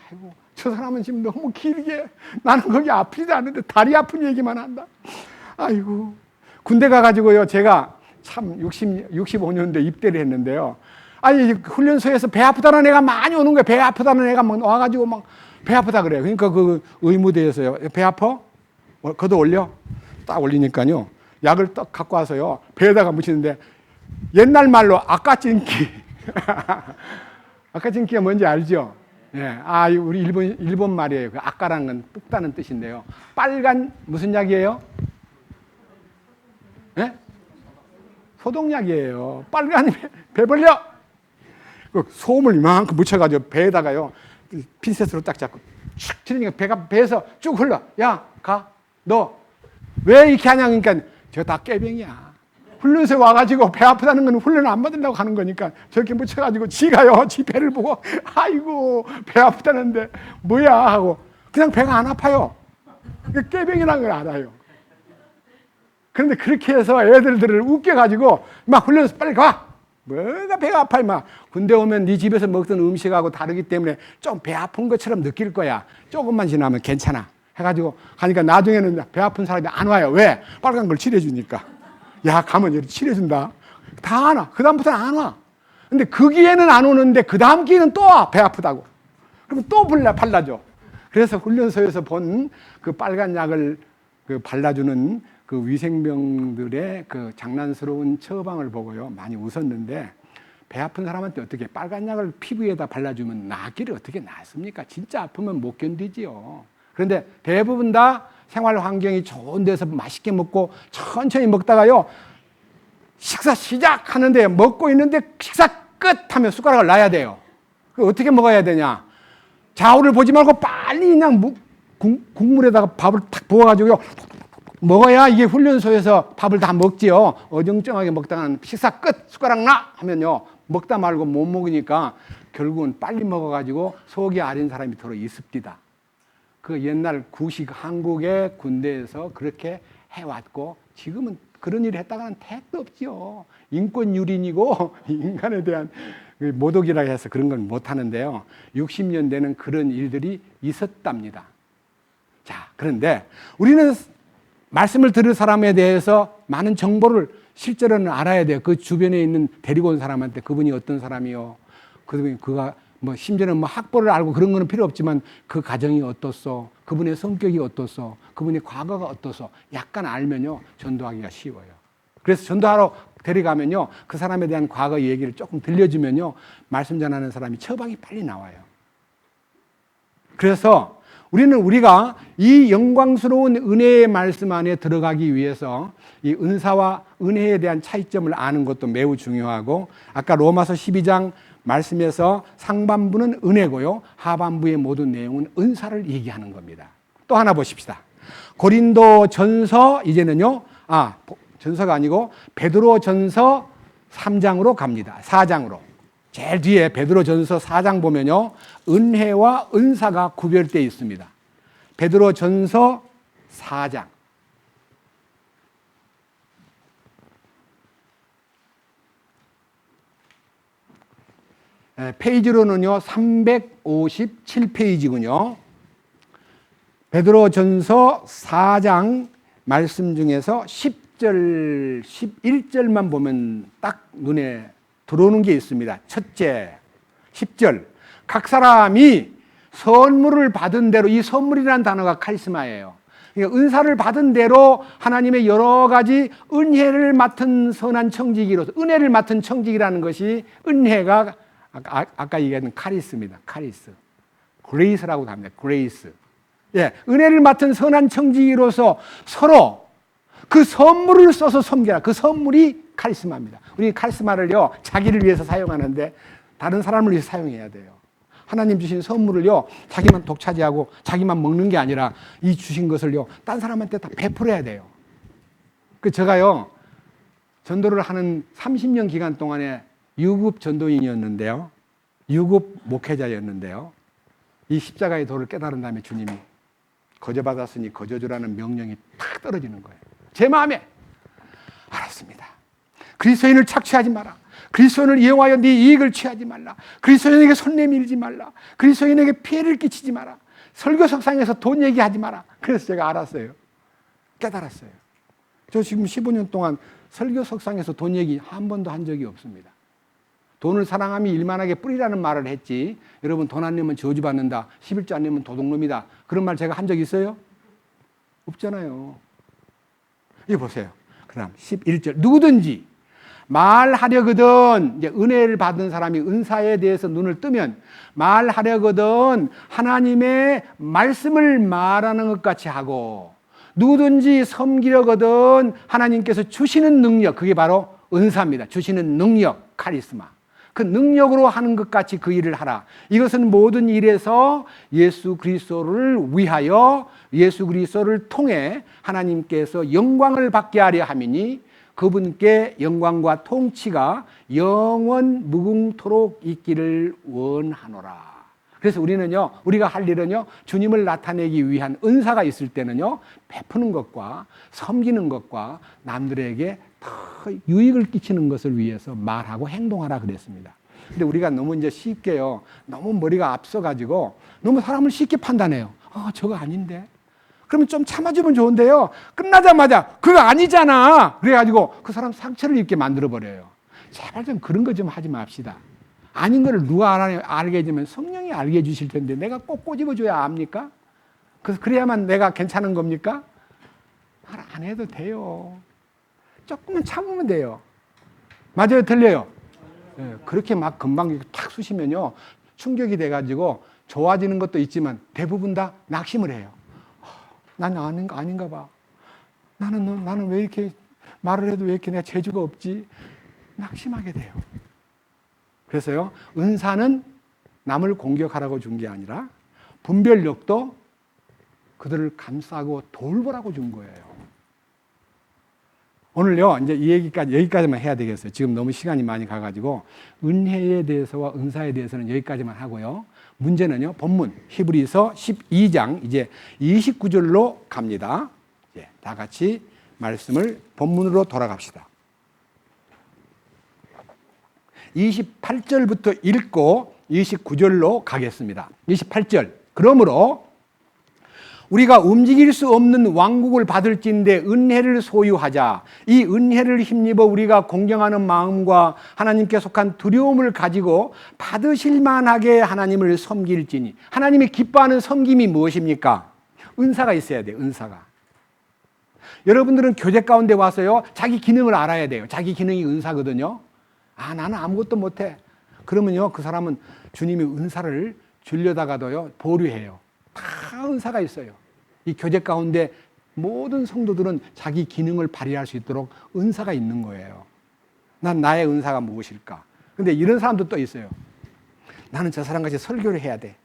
저 사람은 지금 너무 길게, 나는 거기 아프지도 않은데 다리 아픈 얘기만 한다. 군대 가가지고요 제가 참 65년도에 입대를 했는데요. 훈련소에서 배 아프다는 애가 많이 오는 거예요. 배 아프다는 애가 막 와가지고 막 배 아프다 그래요. 그러니까 그 의무대에서요 배 아파? 걷어 올려? 딱 올리니까요 약을 딱 갖고 와서요 배에다가 묻히는데 옛날 말로 아까찐기 아까찐기가 뭔지 알죠? 우리 일본 말이에요. 그 아까라는 건 붓다는 뜻인데요. 빨간 무슨 약이에요? 소독약이에요. 빨간 배 벌려. 소음을 이만큼 묻혀가지고 배에다가요 핀셋으로 딱 잡고 축 치니까 배에서 쭉 흘러. 야 가. 너 왜 이렇게 하냐. 그러니까 저 다 깨병이야. 훈련소에 와가지고 배 아프다는 건 훈련 안 받으려고 하는 거니까 저렇게 묻혀가지고 지가요, 지 배를 보고 아이고 배 아프다는데 뭐야 하고 그냥 배가 안 아파요. 꾀병이라는 걸 알아요. 그런데 그렇게 해서 애들을 웃겨가지고 막 훈련소 빨리 가. 뭐가 배가 아파 임마. 군대 오면 네 집에서 먹던 음식하고 다르기 때문에 좀 배 아픈 것처럼 느낄 거야. 조금만 지나면 괜찮아. 해가지고 가니까 나중에는 배 아픈 사람이 안 와요. 왜? 빨간 걸 칠해주니까. 야, 가면 이렇게 칠해준다. 다 안 와. 그 다음부터는 안 와. 근데 그 기회는 안 오는데 그 다음 기회는 또 와. 배 아프다고. 그럼 또 발라줘. 그래서 훈련소에서 본 그 빨간 약을 발라주는 그 위생병들의 그 장난스러운 처방을 보고요. 많이 웃었는데 배 아픈 사람한테 어떻게 빨간 약을 피부에다 발라주면 낫기를 어떻게 낫습니까? 진짜 아프면 못 견디지요. 그런데 대부분 다 생활 환경이 좋은 데서 맛있게 먹고 천천히 먹다가요. 식사 시작하는데 먹고 있는데 식사 끝 하면 숟가락을 놔야 돼요. 어떻게 먹어야 되냐? 좌우를 보지 말고 빨리 그냥 국물에다가 밥을 탁 부어가지고요. 먹어야 이게 훈련소에서 밥을 다 먹지요. 어정쩡하게 먹다가는 식사 끝 숟가락 놔 하면요. 먹다 말고 못 먹으니까 결국은 빨리 먹어가지고 속이 아린 사람이 더러 있습니다. 그 옛날 구식 한국의 군대에서 그렇게 해왔고 지금은 그런 일을 했다가는 택도 없지요. 인권 유린이고 인간에 대한 모독이라 해서 그런 건 못하는데요. 60년대는 그런 일들이 있었답니다. 자, 그런데 우리는 말씀을 들을 사람에 대해서 많은 정보를 실제로는 알아야 돼요. 그 주변에 있는 데리고 온 사람한테 그분이 어떤 사람이요. 그가 뭐 심지어는 뭐 학벌을 알고 그런 거는 필요 없지만 그 가정이 어떻소, 그분의 성격이 어떻소, 그분의 과거가 어떻소 약간 알면요 전도하기가 쉬워요. 그래서 전도하러 데려가면요 그 사람에 대한 과거 얘기를 조금 들려주면요 말씀 전하는 사람이 처방이 빨리 나와요. 그래서 우리가 이 영광스러운 은혜의 말씀 안에 들어가기 위해서 이 은사와 은혜에 대한 차이점을 아는 것도 매우 중요하고 아까 로마서 12장 말씀에서 상반부는 은혜고요. 하반부의 모든 내용은 은사를 얘기하는 겁니다. 또 하나 보십시다. 고린도 전서 이제는요. 전서가 아니고 베드로 전서 3장으로 갑니다. 4장으로. 제일 뒤에 베드로 전서 4장 보면요. 은혜와 은사가 구별되어 있습니다. 베드로 전서 4장. 페이지로는요 357페이지군요. 베드로 전서 4장 말씀 중에서 10절, 11절만 보면 딱 눈에 들어오는 게 있습니다. 첫째, 10절. 각 사람이 선물을 받은 대로, 이 선물이라는 단어가 카리스마예요. 그러니까 은사를 받은 대로 하나님의 여러 가지 은혜를 맡은 선한 청지기로서, 은혜를 맡은 청지기라는 것이 은혜가 아까 얘기했던 카리스입니다. 카리스. 그레이스라고 합니다. 그레이스. 예, 은혜를 맡은 선한 청지기로서 서로 그 선물을 써서 섬겨라. 그 선물이 카리스마입니다. 우리 카리스마를요, 자기를 위해서 사용하는데 다른 사람을 위해서 사용해야 돼요. 하나님 주신 선물을요, 자기만 독차지하고 자기만 먹는 게 아니라 이 주신 것을요, 딴 사람한테 다 베풀어야 돼요. 제가요, 전도를 하는 30년 기간 동안에 유급 전도인이었는데요. 유급 목회자였는데요. 이 십자가의 도를 깨달은 다음에 주님이 거저받았으니 거저주라는 명령이 탁 떨어지는 거예요. 제 마음에 알았습니다. 그리스도인을 착취하지 마라. 그리스도인을 이용하여 네 이익을 취하지 말라. 그리스도인에게 손 내밀지 말라. 그리스도인에게 피해를 끼치지 마라. 설교석상에서 돈 얘기하지 마라. 그래서 제가 알았어요. 깨달았어요. 저 지금 15년 동안 설교석상에서 돈 얘기 한 번도 한 적이 없습니다. 돈을 사랑함이 일만하게 뿌리라는 말을 했지. 여러분 돈 안 내면 저주받는다. 11조 안 내면 도둑놈이다. 그런 말 제가 한 적 있어요? 없잖아요. 이거 보세요. 그 다음 11절. 누구든지 말하려거든, 이제 은혜를 받은 사람이 은사에 대해서 눈을 뜨면 말하려거든 하나님의 말씀을 말하는 것 같이 하고, 누구든지 섬기려거든 하나님께서 주시는 능력, 그게 바로 은사입니다. 주시는 능력, 카리스마. 그 능력으로 하는 것 같이 그 일을 하라. 이것은 모든 일에서 예수 그리스도를 위하여 예수 그리스도를 통해 하나님께서 영광을 받게 하려 함이니 그분께 영광과 통치가 영원 무궁토록 있기를 원하노라. 그래서 우리가 할 일은요, 주님을 나타내기 위한 은사가 있을 때는요, 베푸는 것과 섬기는 것과 남들에게 더 유익을 끼치는 것을 위해서 말하고 행동하라 그랬습니다. 근데 우리가 너무 이제 쉽게요, 너무 머리가 앞서가지고 너무 사람을 쉽게 판단해요. 저거 아닌데. 그러면 좀 참아주면 좋은데요, 끝나자마자 그거 아니잖아. 그래가지고 그 사람 상처를 입게 만들어버려요. 제발 좀 그런 거 좀 하지 맙시다. 아닌 거를 누가 알게 해주면 성령이 알게 해주실 텐데 내가 꼭 꼬집어줘야 압니까? 그래야만 내가 괜찮은 겁니까? 말 안 해도 돼요. 조금만 참으면 돼요. 맞아요, 틀려요? 네, 그렇게 막 금방 탁 쑤시면요, 충격이 돼가지고 좋아지는 것도 있지만 대부분 다 낙심을 해요. 난 아닌가 봐. 나는 왜 이렇게 말을 해도 왜 이렇게 내가 재주가 없지? 낙심하게 돼요. 그래서요, 은사는 남을 공격하라고 준 게 아니라 분별력도 그들을 감싸고 돌보라고 준 거예요. 오늘요, 이제 이 얘기까지, 여기까지만 해야 되겠어요. 지금 너무 시간이 많이 가가지고, 은혜에 대해서와 은사에 대해서는 여기까지만 하고요. 문제는요, 본문, 히브리서 12장, 이제 29절로 갑니다. 다 같이 말씀을 본문으로 돌아갑시다. 28절부터 읽고 29절로 가겠습니다. 28절. 그러므로 우리가 움직일 수 없는 왕국을 받을진대 은혜를 소유하자. 이 은혜를 힘입어 우리가 공경하는 마음과 하나님께 속한 두려움을 가지고 받으실 만하게 하나님을 섬길지니. 하나님이 기뻐하는 섬김이 무엇입니까? 은사가 있어야 돼요. 은사가. 여러분들은 교제 가운데 와서요, 자기 기능을 알아야 돼요. 자기 기능이 은사거든요. 나는 아무것도 못해. 그러면요, 그 사람은 주님이 은사를 주려다가도요, 보류해요. 다 은사가 있어요. 이 교제 가운데 모든 성도들은 자기 기능을 발휘할 수 있도록 은사가 있는 거예요. 난 나의 은사가 무엇일까? 근데 이런 사람도 또 있어요. 나는 저 사람같이 설교를 해야 돼.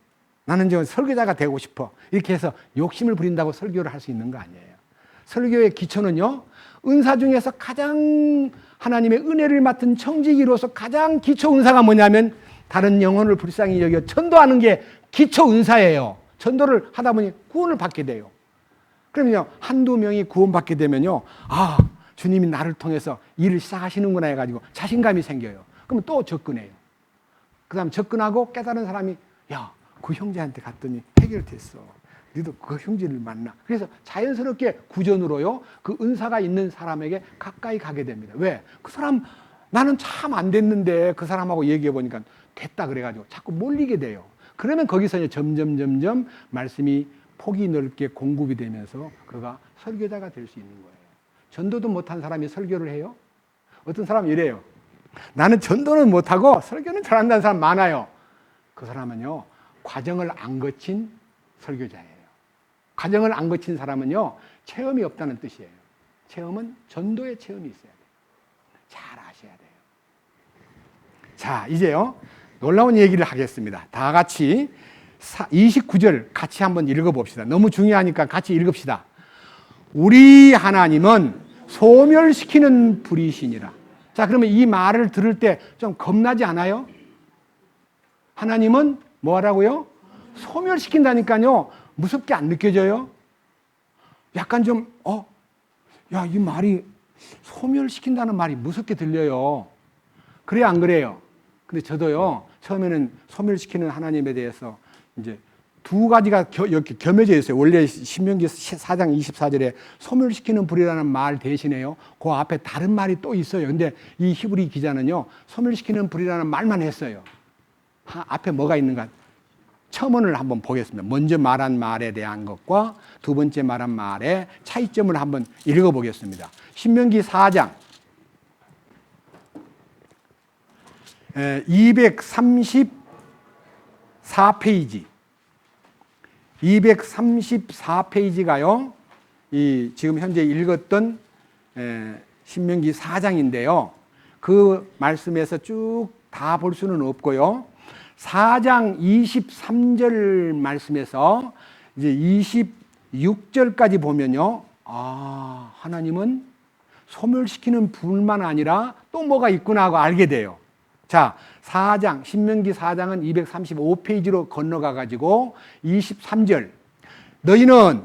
나는 저 설교자가 되고 싶어. 이렇게 해서 욕심을 부린다고 설교를 할 수 있는 거 아니에요. 설교의 기초는요, 은사 중에서 가장 하나님의 은혜를 맡은 청지기로서 가장 기초 은사가 뭐냐면 다른 영혼을 불쌍히 여겨 전도하는 게 기초 은사예요. 전도를 하다 보니 구원을 받게 돼요. 그러면요, 한두 명이 구원받게 되면요, 주님이 나를 통해서 일을 시작하시는구나 해가지고 자신감이 생겨요. 그러면 또 접근해요. 그 다음 접근하고 깨달은 사람이, 그 형제한테 갔더니 해결됐어. 너도 그 형제를 만나. 그래서 자연스럽게 구전으로요, 그 은사가 있는 사람에게 가까이 가게 됩니다. 왜? 그 사람, 나는 참 안 됐는데 그 사람하고 얘기해 보니까 됐다 그래가지고 자꾸 몰리게 돼요. 그러면 거기서 이제 점점 말씀이 폭이 넓게 공급이 되면서 그가 설교자가 될 수 있는 거예요. 전도도 못한 사람이 설교를 해요? 어떤 사람은 이래요. 나는 전도는 못하고 설교는 잘한다는 사람 많아요. 그 사람은요, 과정을 안 거친 설교자예요. 과정을 안 거친 사람은요, 체험이 없다는 뜻이에요. 체험은 전도의 체험이 있어야 돼요. 잘 아셔야 돼요. 자, 이제요, 놀라운 얘기를 하겠습니다. 다 같이 29절 같이 한번 읽어봅시다. 너무 중요하니까 같이 읽읍시다. 우리 하나님은 소멸시키는 불이시니라. 자, 그러면 이 말을 들을 때 좀 겁나지 않아요? 하나님은 뭐 하라고요? 소멸시킨다니까요. 무섭게 안 느껴져요? 약간 좀, 이 말이 소멸시킨다는 말이 무섭게 들려요. 그래요, 안 그래요? 근데 저도요, 처음에는 소멸시키는 하나님에 대해서 이제 두 가지가 이렇게 겸해져 있어요. 원래 신명기 4장 24절에 소멸시키는 불이라는 말 대신에요, 그 앞에 다른 말이 또 있어요. 근데 이 히브리 기자는요, 소멸시키는 불이라는 말만 했어요. 앞에 뭐가 있는가? 첨언을 한번 보겠습니다. 먼저 말한 말에 대한 것과 두 번째 말한 말의 차이점을 한번 읽어보겠습니다. 신명기 4장 234페이지 234페이지가요, 이 지금 현재 읽었던 신명기 4장인데요. 그 말씀에서 쭉 다 볼 수는 없고요. 4장 23절 말씀에서 이제 26절까지 보면요, 하나님은 소멸시키는 불만 아니라 또 뭐가 있구나 하고 알게 돼요. 자, 4장, 신명기 4장은 235페이지로 건너가 가지고 23절. 너희는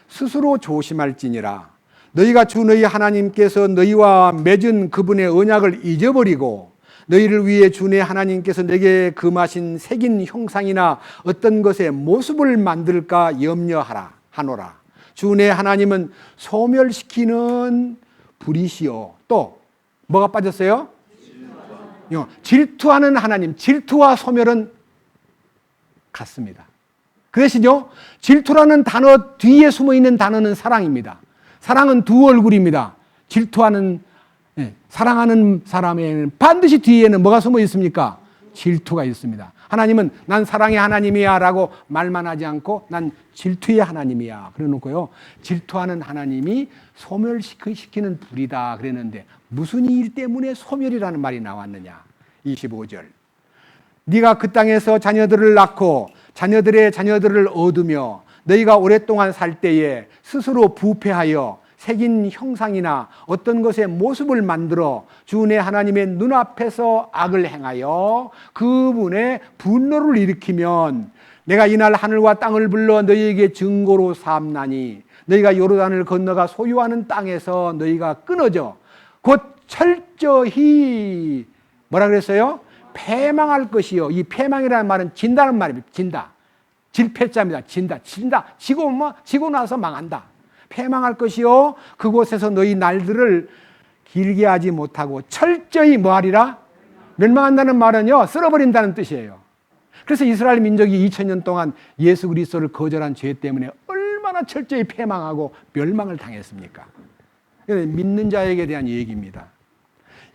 스스로 조심할지니라. 너희가 주 너희 하나님께서 너희와 맺은 그분의 언약을 잊어버리고 너희를 위해 주 내 하나님께서 내게 금하신 새긴 형상이나 어떤 것의 모습을 만들까 염려하라 하노라. 주 내 하나님은 소멸시키는 불이시요. 또 뭐가 빠졌어요? 질투하는 하나님. 질투와 소멸은 같습니다. 그 대신요, 질투라는 단어 뒤에 숨어있는 단어는 사랑입니다. 사랑은 두 얼굴입니다. 질투하는, 사랑하는 사람에는 반드시 뒤에는 뭐가 숨어 있습니까? 질투가 있습니다. 하나님은 난 사랑의 하나님이야 라고 말만 하지 않고 난 질투의 하나님이야 그래 놓고요, 질투하는 하나님이 소멸시키는 불이다 그랬는데 무슨 일 때문에 소멸이라는 말이 나왔느냐. 25절. 네가 그 땅에서 자녀들을 낳고 자녀들의 자녀들을 얻으며 너희가 오랫동안 살 때에 스스로 부패하여 새긴 형상이나 어떤 것의 모습을 만들어 주 내 하나님의 눈앞에서 악을 행하여 그분의 분노를 일으키면 내가 이날 하늘과 땅을 불러 너희에게 증거로 삼나니 너희가 요르단을 건너가 소유하는 땅에서 너희가 끊어져 곧 철저히 뭐라 그랬어요? 패망할 것이요. 이 패망이라는 말은 진다는 말입니다. 진다. 질패자입니다. 진다. 지고 나서 망한다. 패망할 것이요. 그곳에서 너희 날들을 길게 하지 못하고 철저히 뭐하리라? 멸망한다는 말은요, 쓸어버린다는 뜻이에요. 그래서 이스라엘 민족이 2000년 동안 예수 그리스도를 거절한 죄 때문에 얼마나 철저히 패망하고 멸망을 당했습니까? 믿는 자에게 대한 얘기입니다.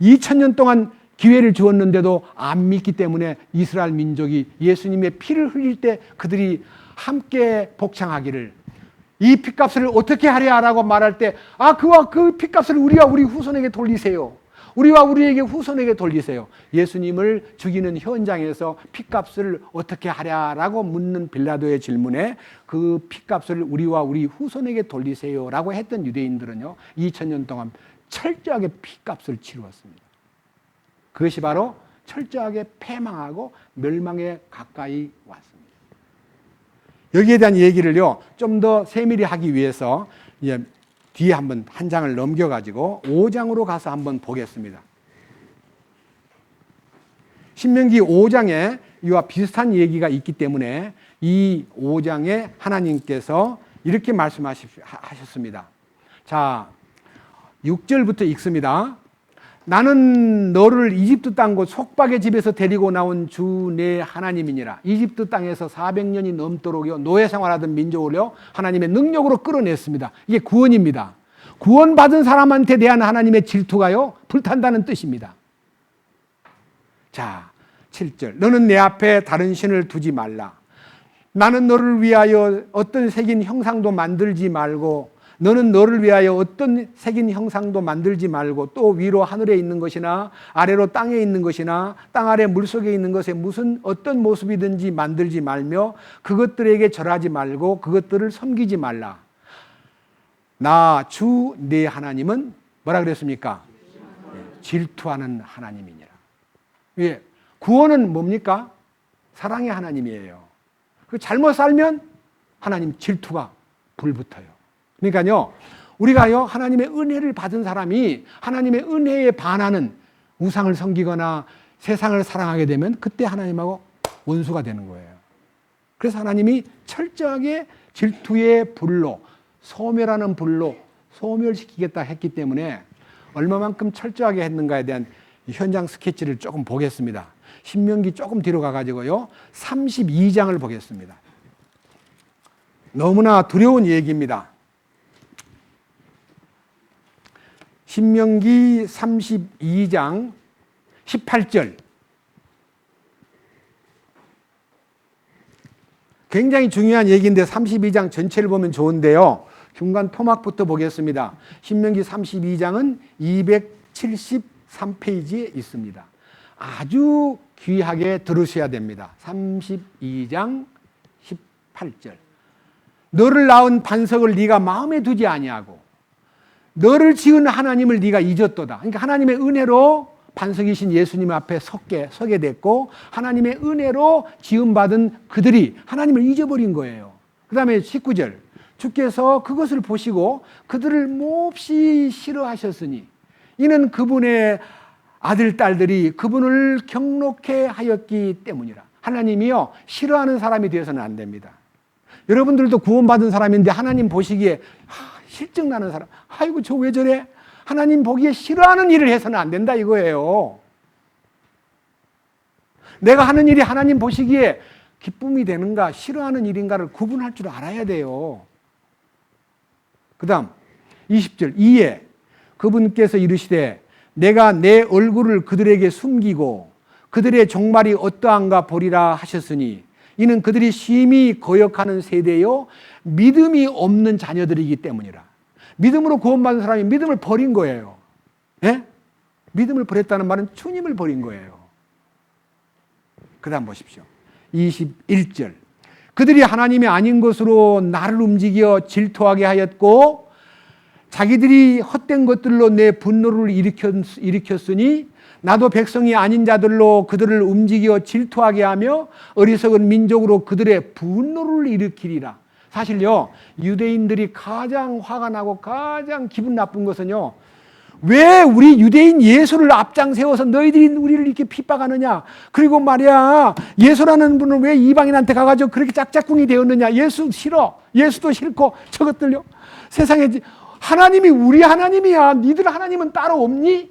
2000년 동안 기회를 주었는데도 안 믿기 때문에 이스라엘 민족이 예수님의 피를 흘릴 때 그들이 함께 복창하기를, 이 핏값을 어떻게 하랴라고 말할 때 그와 그 핏값을 우리와 우리 후손에게 돌리세요. 우리와 우리에게 후손에게 돌리세요. 예수님을 죽이는 현장에서 핏값을 어떻게 하랴라고 묻는 빌라도의 질문에 그 핏값을 우리와 우리 후손에게 돌리세요라고 했던 유대인들은요, 2000년 동안 철저하게 핏값을 치루었습니다. 그것이 바로 철저하게 패망하고 멸망에 가까이 왔습니다. 여기에 대한 얘기를요, 좀 더 세밀히 하기 위해서 이제 뒤에 한번 한 장을 넘겨가지고 5장으로 가서 한번 보겠습니다. 신명기 5장에 이와 비슷한 얘기가 있기 때문에 이 5장에 하나님께서 이렇게 말씀하셨습니다. 자, 6절부터 읽습니다. 나는 너를 이집트 땅 곧 속박의 집에서 데리고 나온 주 내 하나님이니라. 이집트 땅에서 400년이 넘도록요 노예 생활하던 민족을요 하나님의 능력으로 끌어냈습니다. 이게 구원입니다. 구원받은 사람한테 대한 하나님의 질투가요 불탄다는 뜻입니다. 자, 7절. 너는 내 앞에 다른 신을 두지 말라. 나는 너를 위하여 어떤 새긴 형상도 만들지 말고, 너는 너를 위하여 어떤 새긴 형상도 만들지 말고, 또 위로 하늘에 있는 것이나 아래로 땅에 있는 것이나 땅 아래 물속에 있는 것에 무슨 어떤 모습이든지 만들지 말며 그것들에게 절하지 말고 그것들을 섬기지 말라. 나 주 내 하나님은 뭐라 그랬습니까? 질투하는 하나님이니라. 예, 구원은 뭡니까? 사랑의 하나님이에요. 잘못 살면 하나님 질투가 불붙어요. 그러니까요, 우리가요 하나님의 은혜를 받은 사람이 하나님의 은혜에 반하는 우상을 섬기거나 세상을 사랑하게 되면 그때 하나님하고 원수가 되는 거예요. 그래서 하나님이 철저하게 질투의 불로, 소멸하는 불로 소멸시키겠다 했기 때문에 얼마만큼 철저하게 했는가에 대한 현장 스케치를 조금 보겠습니다. 신명기 조금 뒤로 가가지고요 32장을 보겠습니다. 너무나 두려운 얘기입니다. 신명기 32장 18절. 굉장히 중요한 얘기인데 32장 전체를 보면 좋은데요. 중간 토막부터 보겠습니다. 신명기 32장은 273페이지에 있습니다. 아주 귀하게 들으셔야 됩니다. 32장 18절. 너를 낳은 반석을 네가 마음에 두지 아니하고 너를 지은 하나님을 네가 잊었도다. 그러니까 하나님의 은혜로 반석이신 예수님 앞에 서게 됐고 하나님의 은혜로 지음받은 그들이 하나님을 잊어버린 거예요. 그 다음에 19절 주께서 그것을 보시고 그들을 몹시 싫어하셨으니 이는 그분의 아들, 딸들이 그분을 경록해 하였기 때문이라. 하나님이요 싫어하는 사람이 되어서는 안 됩니다. 여러분들도 구원받은 사람인데 하나님 보시기에 실증나는 사람, 아이고 저 왜 저래? 하나님 보기에 싫어하는 일을 해서는 안 된다 이거예요. 내가 하는 일이 하나님 보시기에 기쁨이 되는가 싫어하는 일인가를 구분할 줄 알아야 돼요. 그 다음 20절 이에 그분께서 이르시되 내가 내 얼굴을 그들에게 숨기고 그들의 종말이 어떠한가 보리라 하셨으니 이는 그들이 심히 거역하는 세대요 믿음이 없는 자녀들이기 때문이라. 믿음으로 구원받은 사람이 믿음을 버린 거예요. 예? 믿음을 버렸다는 말은 주님을 버린 거예요. 그 다음 보십시오. 21절 그들이 하나님이 아닌 것으로 나를 움직여 질투하게 하였고 자기들이 헛된 것들로 내 분노를 일으켰으니 나도 백성이 아닌 자들로 그들을 움직여 질투하게 하며 어리석은 민족으로 그들의 분노를 일으키리라. 사실요 유대인들이 가장 화가 나고 가장 기분 나쁜 것은요 왜 우리 유대인 예수를 앞장 세워서 너희들이 우리를 이렇게 핍박하느냐, 그리고 말이야 예수라는 분은 왜 이방인한테 가가지고 그렇게 짝짝꿍이 되었느냐, 예수 싫어, 예수도 싫고 저것들요 세상에 하나님이 우리 하나님이야, 니들 하나님은 따로 없니?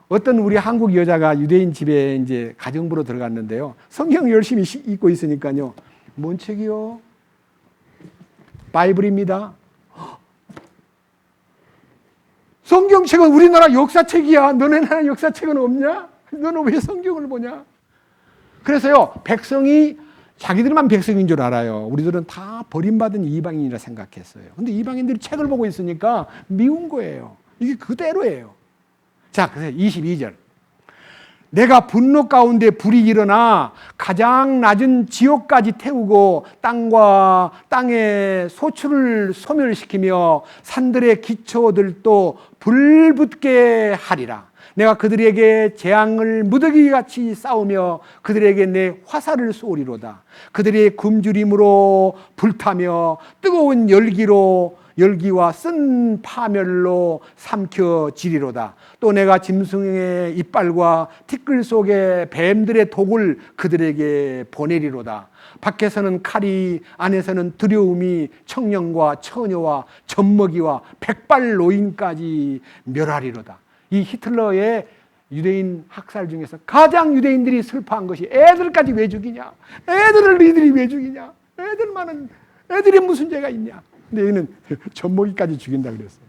어떤 우리 한국 여자가 유대인 집에 이제 가정부로 들어갔는데요 성경 열심히 읽고 있으니까요 뭔 책이요? 바이블입니다. 성경책은 우리나라 역사책이야. 너네 나라 역사책은 없냐? 너는 왜 성경을 보냐? 그래서요 백성이 자기들만 백성인 줄 알아요. 우리들은 다 버림받은 이방인이라 생각했어요. 근데 이방인들이 책을 보고 있으니까 미운 거예요. 이게 그대로예요. 자, 그래서 22절 내가 분노 가운데 불이 일어나 가장 낮은 지옥까지 태우고 땅과 땅의 소출을 소멸시키며 산들의 기초들도 불붙게 하리라. 내가 그들에게 재앙을 무더기같이 쌓으며 그들에게 내 화살을 쏘리로다. 그들이 굶주림으로 불타며 뜨거운 열기와 쓴 파멸로 삼켜지리로다. 또 내가 짐승의 이빨과 티끌 속에 뱀들의 독을 그들에게 보내리로다. 밖에서는 칼이, 안에서는 두려움이 청년과 처녀와 젖먹이와 백발 노인까지 멸하리로다. 이 히틀러의 유대인 학살 중에서 가장 유대인들이 슬퍼한 것이 애들까지 왜 죽이냐? 애들을 니들이 왜 죽이냐? 애들이 무슨 죄가 있냐? 근데 여기는 젖먹이까지 죽인다 그랬어요.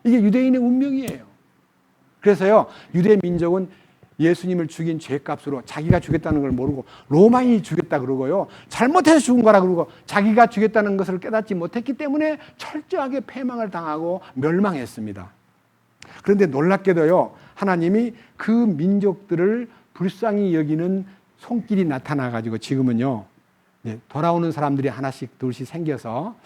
이게 유대인의 운명이에요. 그래서요 유대 민족은 예수님을 죽인 죄값으로 자기가 죽였다는 걸 모르고 로마인이 죽였다 그러고요 잘못해서 죽은 거라 그러고 자기가 죽였다는 것을 깨닫지 못했기 때문에 철저하게 패망을 당하고 멸망했습니다. 그런데 놀랍게도요 하나님이 그 민족들을 불쌍히 여기는 손길이 나타나 가지고 지금은요 돌아오는 사람들이 하나씩 둘씩 생겨서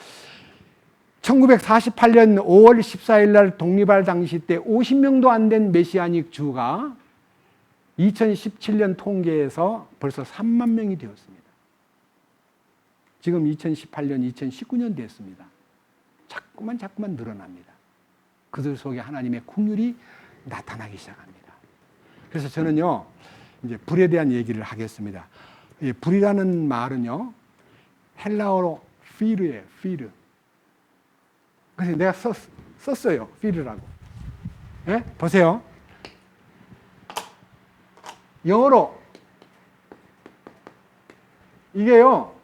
1948년 5월 14일 날 독립할 당시 때 50명도 안 된 메시아닉 주가 2017년 통계에서 벌써 3만 명이 되었습니다. 지금 2018년, 2019년 됐습니다. 자꾸만 늘어납니다. 그들 속에 하나님의 긍휼이 나타나기 시작합니다. 그래서 저는요, 이제 불에 대한 얘기를 하겠습니다. 불이라는 말은요, 헬라어로 피르예요, 피르. 그래서 내가 썼어요, 피르라고. 예? 보세요. 영어로 이게요,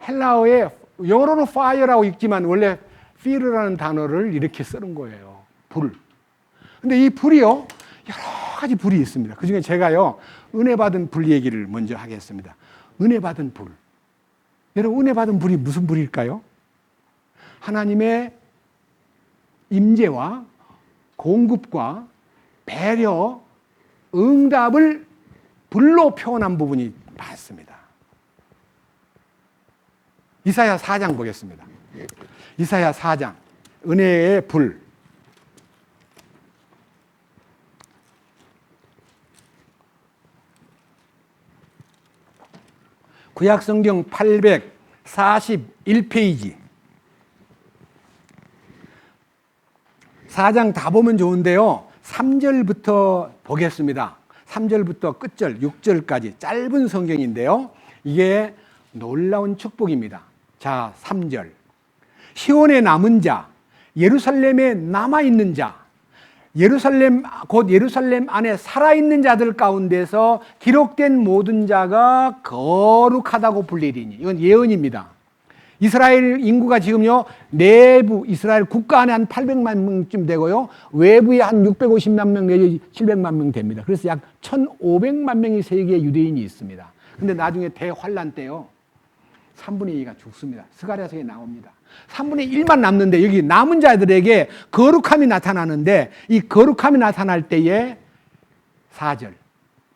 헬라어에 영어로는 fire라고 읽지만 원래 fear라는 단어를 이렇게 쓰는 거예요. 불. 근데 이 불이요, 여러 가지 불이 있습니다. 그 중에 제가요, 은혜 받은 불 얘기를 먼저 하겠습니다. 은혜 받은 불. 여러분, 은혜 받은 불이 무슨 불일까요? 하나님의 임재와 공급과 배려, 응답을 불로 표현한 부분이 많습니다. 이사야 4장 보겠습니다. 이사야 4장. 은혜의 불. 구약성경 841페이지. 4장 다 보면 좋은데요. 3절부터 보겠습니다. 3절부터 끝절 6절까지 짧은 성경인데요. 이게 놀라운 축복입니다. 자, 3절. 시온에 남은 자, 예루살렘에 남아있는 자, 곧 예루살렘 안에 살아있는 자들 가운데서 기록된 모든 자가 거룩하다고 불리리니. 이건 예언입니다. 이스라엘 인구가 지금요, 내부 이스라엘 국가 안에 한 800만 명쯤 되고요, 외부에 한 650만 명 내지 700만 명 됩니다. 그래서 약 1,500만 명의 세계에 유대인이 있습니다. 근데 나중에 대환란 때요, 3분의 2가 죽습니다. 스가랴서에 나옵니다. 3분의 1만 남는데 여기 남은 자들에게 거룩함이 나타나는데, 이 거룩함이 나타날 때에 4절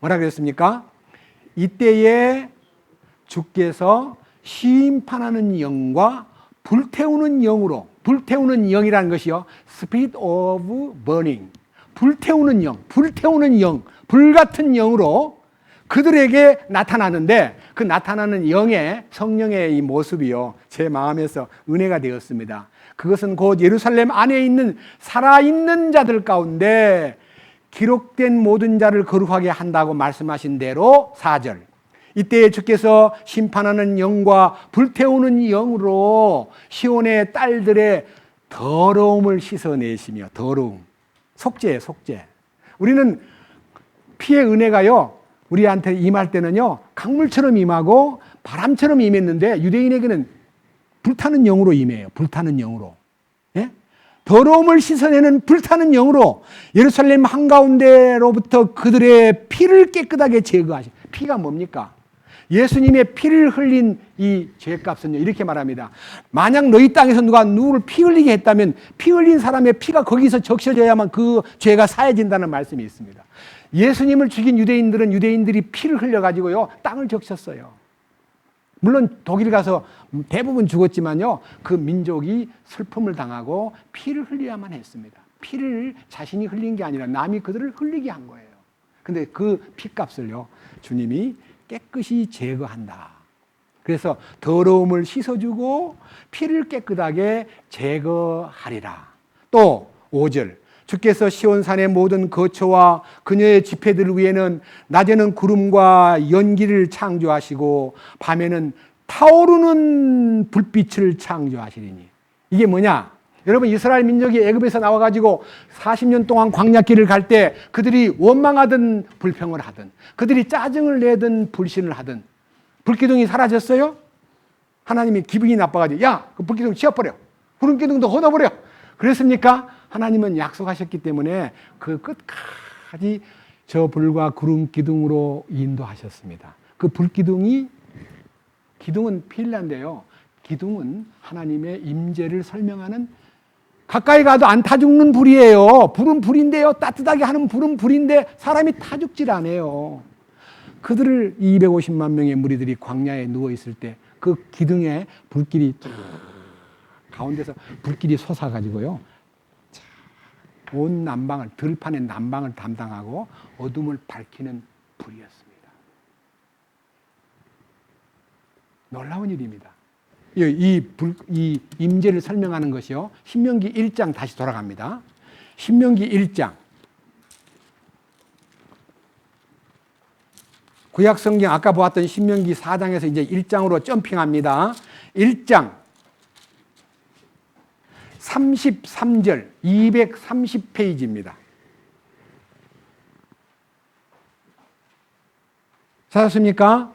뭐라 그랬습니까? 이때에 주께서 심판하는 영과 불태우는 영으로, 불태우는 영이라는 것이요, Spirit of Burning, 불태우는 영, 불같은 영으로 그들에게 나타나는데, 그 나타나는 영의, 성령의 이 모습이요, 제 마음에서 은혜가 되었습니다. 그것은 곧 예루살렘 안에 있는 살아있는 자들 가운데 기록된 모든 자를 거룩하게 한다고 말씀하신 대로 4절. 이때 주께서 심판하는 영과 불태우는 영으로 시온의 딸들의 더러움을 씻어내시며, 더러움, 속죄. 우리는 피의 은혜가요, 우리한테 임할 때는요, 강물처럼 임하고 바람처럼 임했는데, 유대인에게는 불타는 영으로 임해요. 불타는 영으로. 예? 더러움을 씻어내는 불타는 영으로 예루살렘 한가운데로부터 그들의 피를 깨끗하게 제거하시. 피가 뭡니까? 예수님의 피를 흘린 이 죄값은요, 이렇게 말합니다. 만약 너희 땅에서 누구를 피 흘리게 했다면 피 흘린 사람의 피가 거기서 적셔져야만 그 죄가 사해진다는 말씀이 있습니다. 예수님을 죽인 유대인들은 유대인들이 피를 흘려가지고요, 땅을 적셨어요. 물론 독일 가서 대부분 죽었지만요, 그 민족이 슬픔을 당하고 피를 흘려야만 했습니다. 피를 자신이 흘린 게 아니라 남이 그들을 흘리게 한 거예요. 근데 그 피값을요, 주님이 깨끗이 제거한다. 그래서 더러움을 씻어주고 피를 깨끗하게 제거하리라. 또 5절. 주께서 시온산의 모든 거처와 그녀의 집회들 위에는 낮에는 구름과 연기를 창조하시고 밤에는 타오르는 불빛을 창조하시리니. 이게 뭐냐? 여러분, 이스라엘 민족이 애굽에서 나와가지고 40년 동안 광야길을 갈 때 그들이 원망하든 불평을 하든, 그들이 짜증을 내든 불신을 하든, 불기둥이 사라졌어요? 하나님이 기분이 나빠가지고, 야, 그 불기둥 치워버려, 구름기둥도 걷어버려. 그랬습니까? 하나님은 약속하셨기 때문에 그 끝까지 저 불과 구름기둥으로 인도하셨습니다. 그 불기둥은 핀란드예요. 기둥은 하나님의 임재를 설명하는, 가까이 가도 안 타 죽는 불이에요. 불은 불인데요, 따뜻하게 하는 불은 불인데 사람이 타 죽질 않아요. 그들을 250만 명의 무리들이 광야에 누워 있을 때 그 기둥에 불길이 가운데서 불길이 솟아가지고요, 온 난방을, 들판의 난방을 담당하고 어둠을 밝히는 불이었습니다. 놀라운 일입니다. 이 임재를 설명하는 것이요, 신명기 1장 다시 돌아갑니다. 신명기 1장. 구약성경 아까 보았던 신명기 4장에서 이제 1장으로 점핑합니다. 1장 33절 230페이지입니다. 찾았습니까?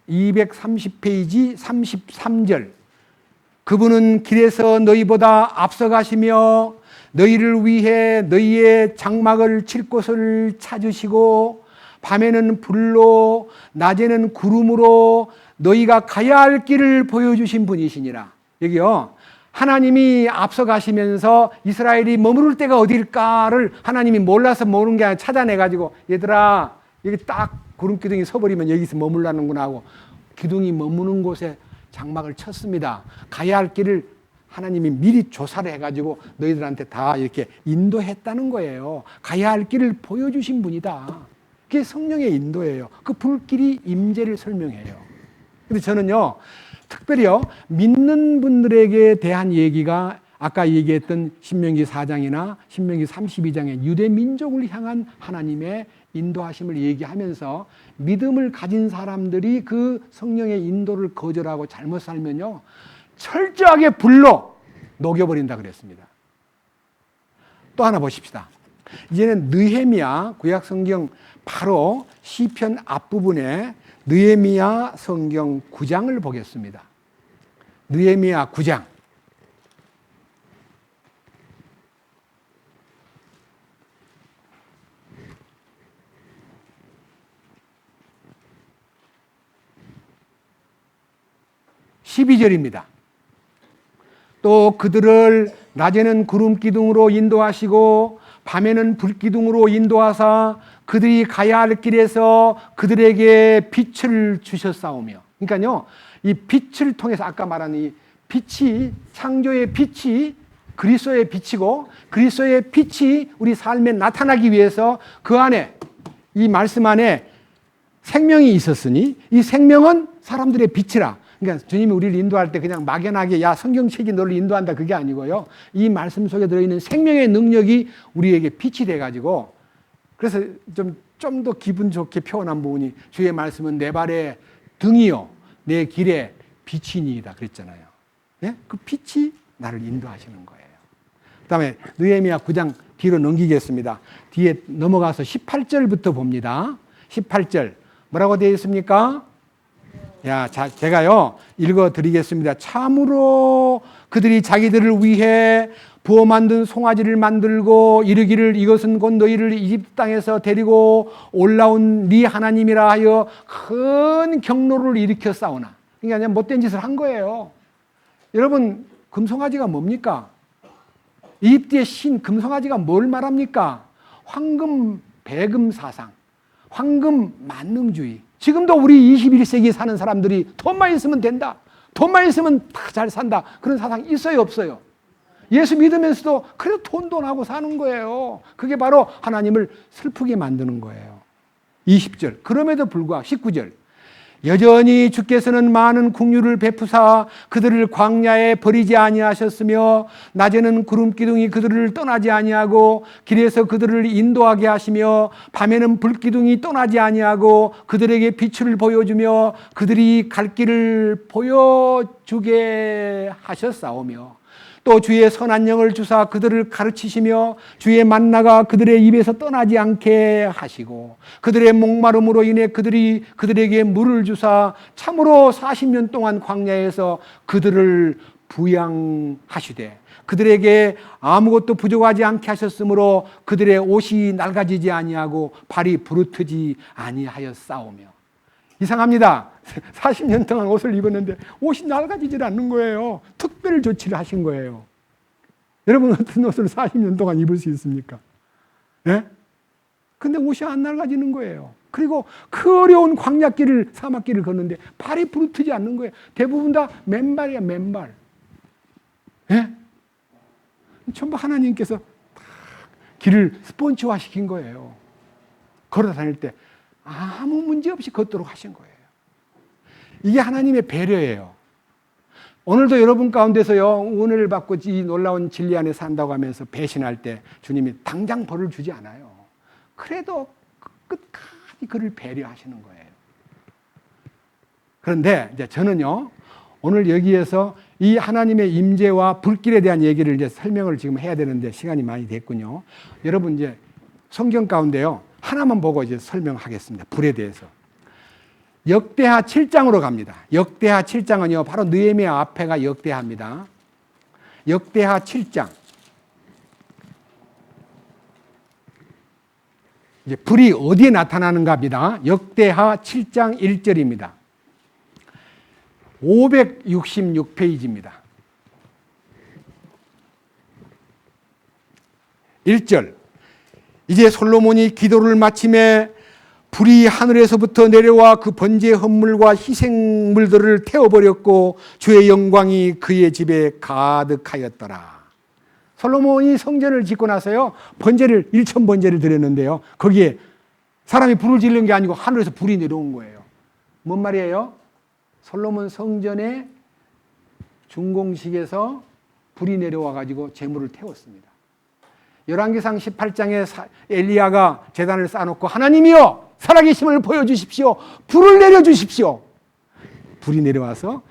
230페이지 33절. 그분은 길에서 너희보다 앞서가시며 너희를 위해 너희의 장막을 칠 곳을 찾으시고 밤에는 불로 낮에는 구름으로 너희가 가야 할 길을 보여주신 분이시니라. 여기요, 하나님이 앞서가시면서 이스라엘이 머무를 때가 어딜까를 하나님이 몰라서 모르는 게 아니라 찾아내가지고, 얘들아 여기 딱 구름기둥이 서버리면 여기서 머물라는구나 하고 기둥이 머무는 곳에 장막을 쳤습니다. 가야 할 길을 하나님이 미리 조사를 해가지고 너희들한테 다 이렇게 인도했다는 거예요. 가야 할 길을 보여주신 분이다. 그게 성령의 인도예요. 그 불길이 임재를 설명해요. 근데 저는요, 특별히요, 믿는 분들에게 대한 얘기가 아까 얘기했던 신명기 4장이나 신명기 32장의 유대 민족을 향한 하나님의 인도하심을 얘기하면서 믿음을 가진 사람들이 그 성령의 인도를 거절하고 잘못 살면요, 철저하게 불로 녹여버린다 그랬습니다. 또 하나 보십시다. 이제는 느헤미야 구약 성경 바로 시편 앞부분에 느헤미야 성경 9장을 보겠습니다. 느헤미야 9장. (12절입니다) 또 그들을 낮에는 구름 기둥으로 인도하시고 밤에는 불 기둥으로 인도하사 그들이 가야 할 길에서 그들에게 빛을 주셨사오며. 그러니까요, 이 빛을 통해서 아까 말한 이 빛이, 창조의 빛이 그리스도의 빛이고, 그리스도의 빛이 우리 삶에 나타나기 위해서 그 안에, 이 말씀 안에 생명이 있었으니 이 생명은 사람들의 빛이라. 그러니까 주님이 우리를 인도할 때 그냥 막연하게 야 성경책이 너를 인도한다 그게 아니고요. 이 말씀 속에 들어있는 생명의 능력이 우리에게 빛이 돼가지고, 그래서 좀 더 기분 좋게 표현한 부분이 주의 말씀은 내 발의 등이요 내 길에 빛이니이다 그랬잖아요. 예? 그 빛이 나를 인도하시는 거예요. 그 다음에 느헤미야 9장 뒤로 넘기겠습니다. 뒤에 넘어가서 18절부터 봅니다. 18절 뭐라고 되어 있습니까? 제가요 읽어드리겠습니다. 참으로 그들이 자기들을 위해 부어 만든 송아지를 만들고 이르기를 이것은 곧 너희를 이집트 땅에서 데리고 올라온 네 하나님이라 하여 큰 경로를 일으켜 싸우나. 그러니까 그냥 못된 짓을 한 거예요. 여러분, 금송아지가 뭡니까? 이집트의 신 금송아지가 뭘 말합니까? 황금 배금 사상, 황금 만능주의. 지금도 우리 21세기에 사는 사람들이 돈만 있으면 된다, 돈만 있으면 다 잘 산다, 그런 사상 있어요 없어요? 예수 믿으면서도 그래도 돈하고 사는 거예요. 그게 바로 하나님을 슬프게 만드는 거예요. 20절 그럼에도 불구하고 19절 여전히 주께서는 많은 긍휼을 베푸사 그들을 광야에 버리지 아니하셨으며 낮에는 구름 기둥이 그들을 떠나지 아니하고 길에서 그들을 인도하게 하시며 밤에는 불 기둥이 떠나지 아니하고 그들에게 빛을 보여주며 그들이 갈 길을 보여주게 하셨사오며 또 주의 선한 영을 주사 그들을 가르치시며 주의 만나가 그들의 입에서 떠나지 않게 하시고 그들의 목마름으로 인해 그들에게 물을 주사 참으로 40년 동안 광야에서 그들을 부양하시되 그들에게 아무것도 부족하지 않게 하셨으므로 그들의 옷이 낡아지지 아니하고 발이 부르트지 아니하였사오며. 이상합니다. 40년 동안 옷을 입었는데 옷이 낡아지질 않는 거예요. 특별 조치를 하신 거예요. 여러분 어떤 옷을 40년 동안 입을 수 있습니까? 예? 근데 옷이 안 낡아지는 거예요. 그리고 그 어려운 광야길을, 사막길을 걷는데 발이 부르트지 않는 거예요. 대부분 다 맨발이야, 맨발. 예? 전부 하나님께서 길을 스폰지화 시킨 거예요. 걸어 다닐 때 아무 문제 없이 걷도록 하신 거예요. 이게 하나님의 배려예요. 오늘도 여러분 가운데서요, 은혜를 받고 이 놀라운 진리 안에 산다고 하면서 배신할 때 주님이 당장 벌을 주지 않아요. 그래도 끝까지 그를 배려하시는 거예요. 그런데 이제 저는요, 오늘 여기에서 이 하나님의 임재와 불길에 대한 얘기를 이제 설명을 지금 해야 되는데 시간이 많이 됐군요. 여러분 이제 성경 가운데요, 하나만 보고 이제 설명하겠습니다. 불에 대해서. 역대하 7장으로 갑니다. 역대하 7장은요, 바로 느헤미야 앞에가 역대하입니다. 역대하 7장. 이제 불이 어디에 나타나는가 합니다. 역대하 7장 1절입니다. 566페이지입니다. 1절. 이제 솔로몬이 기도를 마침에 불이 하늘에서부터 내려와 그 번제 헌물과 희생물들을 태워버렸고 주의 영광이 그의 집에 가득하였더라. 솔로몬이 성전을 짓고 나서요, 번제를 1,000번제를 드렸는데요, 거기에 사람이 불을 지르는 게 아니고 하늘에서 불이 내려온 거예요. 뭔 말이에요? 솔로몬 성전의 중공식에서 불이 내려와 가지고 제물을 태웠습니다. 열왕기상 18장에 엘리야가 제단을 쌓아놓고 하나님이여 살아계심을 보여주십시오. 불을 내려주십시오. 불이 내려와서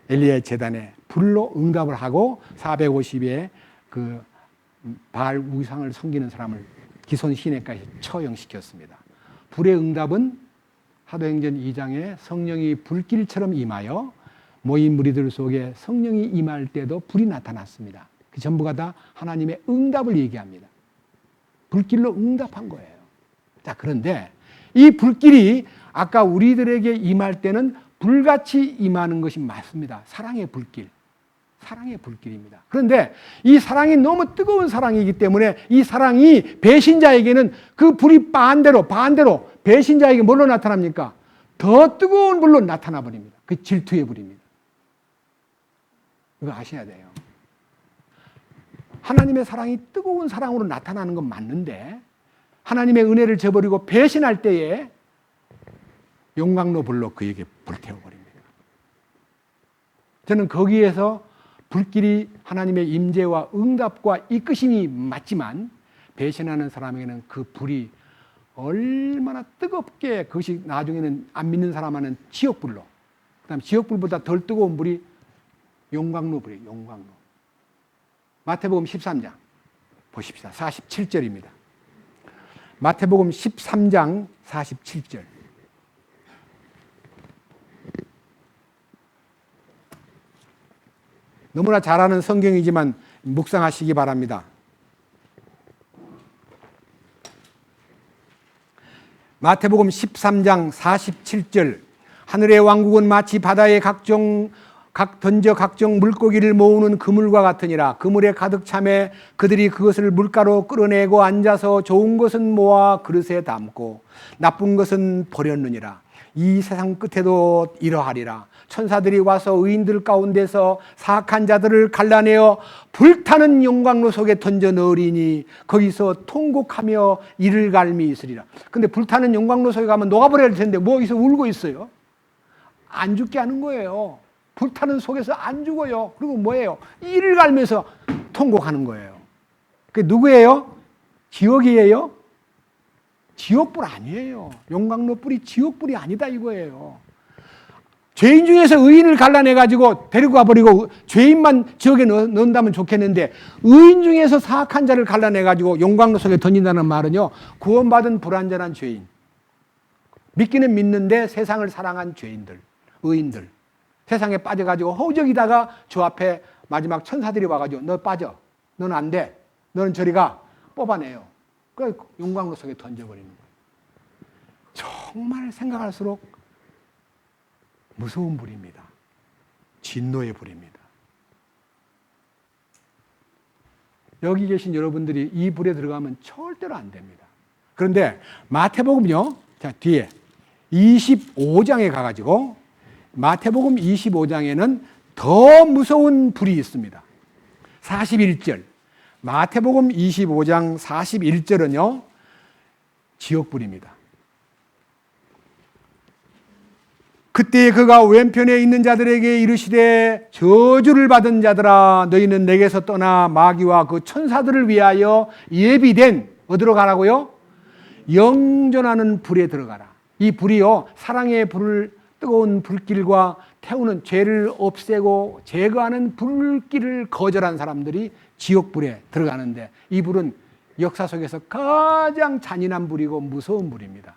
엘리야의 제단에 불로 응답을 하고 450의 그 바알 우상을 섬기는 사람을 기손 시내까지 처형시켰습니다. 불의 응답은 사도행전 2장에 성령이 불길처럼 임하여 모인 무리들 속에 성령이 임할 때도 불이 나타났습니다. 그 전부가 다 하나님의 응답을 얘기합니다. 불길로 응답한 거예요. 자, 그런데 이 불길이 아까 우리들에게 임할 때는 불같이 임하는 것이 맞습니다. 사랑의 불길. 사랑의 불길입니다. 그런데 이 사랑이 너무 뜨거운 사랑이기 때문에 이 사랑이 배신자에게는 그 불이 반대로 배신자에게 뭘로 나타납니까? 더 뜨거운 불로 나타나 버립니다. 그 질투의 불입니다. 이거 아셔야 돼요. 하나님의 사랑이 뜨거운 사랑으로 나타나는 건 맞는데 하나님의 은혜를 저버리고 배신할 때에 용광로 불로 그에게 불태워버립니다. 저는 거기에서 불길이 하나님의 임재와 응답과 이끄심이 맞지만 배신하는 사람에게는 그 불이 얼마나 뜨겁게 그것이 나중에는 안 믿는 사람한테는 지옥불로, 그 다음에 지옥불보다 덜 뜨거운 불이 용광로 불이에요. 용광로. 마태복음 13장 보십시다. 47절입니다. 마태복음 13장 47절. 너무나 잘 아는 성경이지만 묵상하시기 바랍니다. 마태복음 13장 47절. 하늘의 왕국은 마치 바다에 던져 각종 물고기를 모으는 그물과 같으니라. 그물에 가득 차매 그들이 그것을 물가로 끌어내고 앉아서 좋은 것은 모아 그릇에 담고 나쁜 것은 버렸느니라. 이 세상 끝에도 이러하리라. 천사들이 와서 의인들 가운데서 사악한 자들을 갈라내어 불타는 용광로 속에 던져 넣으리니 거기서 통곡하며 이를 갈미 있으리라. 근데 불타는 용광로 속에 가면 녹아버려야 될 텐데 뭐 여기서 울고 있어요? 안 죽게 하는 거예요. 불타는 속에서 안 죽어요. 그리고 뭐예요? 이를 갈면서 통곡하는 거예요. 그게 누구예요? 지옥이에요? 지옥불 아니에요. 용광로 불이 지옥불이 아니다 이거예요. 죄인 중에서 의인을 갈라내가지고 데리고 가버리고 죄인만 지옥에 넣는다면 좋겠는데 의인 중에서 사악한 자를 갈라내가지고 용광로 속에 던진다는 말은요, 구원받은 불완전한 죄인, 믿기는 믿는데 세상을 사랑한 죄인들, 의인들, 세상에 빠져가지고 허우적이다가 주 앞에 마지막 천사들이 와가지고 너 빠져, 너는 안 돼, 너는 저리 가, 뽑아내요. 그 용광로 속에 던져버리는 거예요. 정말 생각할수록 무서운 불입니다. 진노의 불입니다. 여기 계신 여러분들이 이 불에 들어가면 절대로 안 됩니다. 그런데 마태복음요, 자 뒤에 25장에 가가지고 마태복음 25장에는 더 무서운 불이 있습니다. 41절. 마태복음 25장 41절은요, 지옥불입니다. 그때 그가 왼편에 있는 자들에게 이르시되 저주를 받은 자들아 너희는 내게서 떠나 마귀와 그 천사들을 위하여 예비된 어디로 가라고요? 영존하는 불에 들어가라. 이 불이요, 사랑의 불을, 뜨거운 불길과 태우는 죄를 없애고 제거하는 불길을 거절한 사람들이 지옥불에 들어가는데 이 불은 역사 속에서 가장 잔인한 불이고 무서운 불입니다.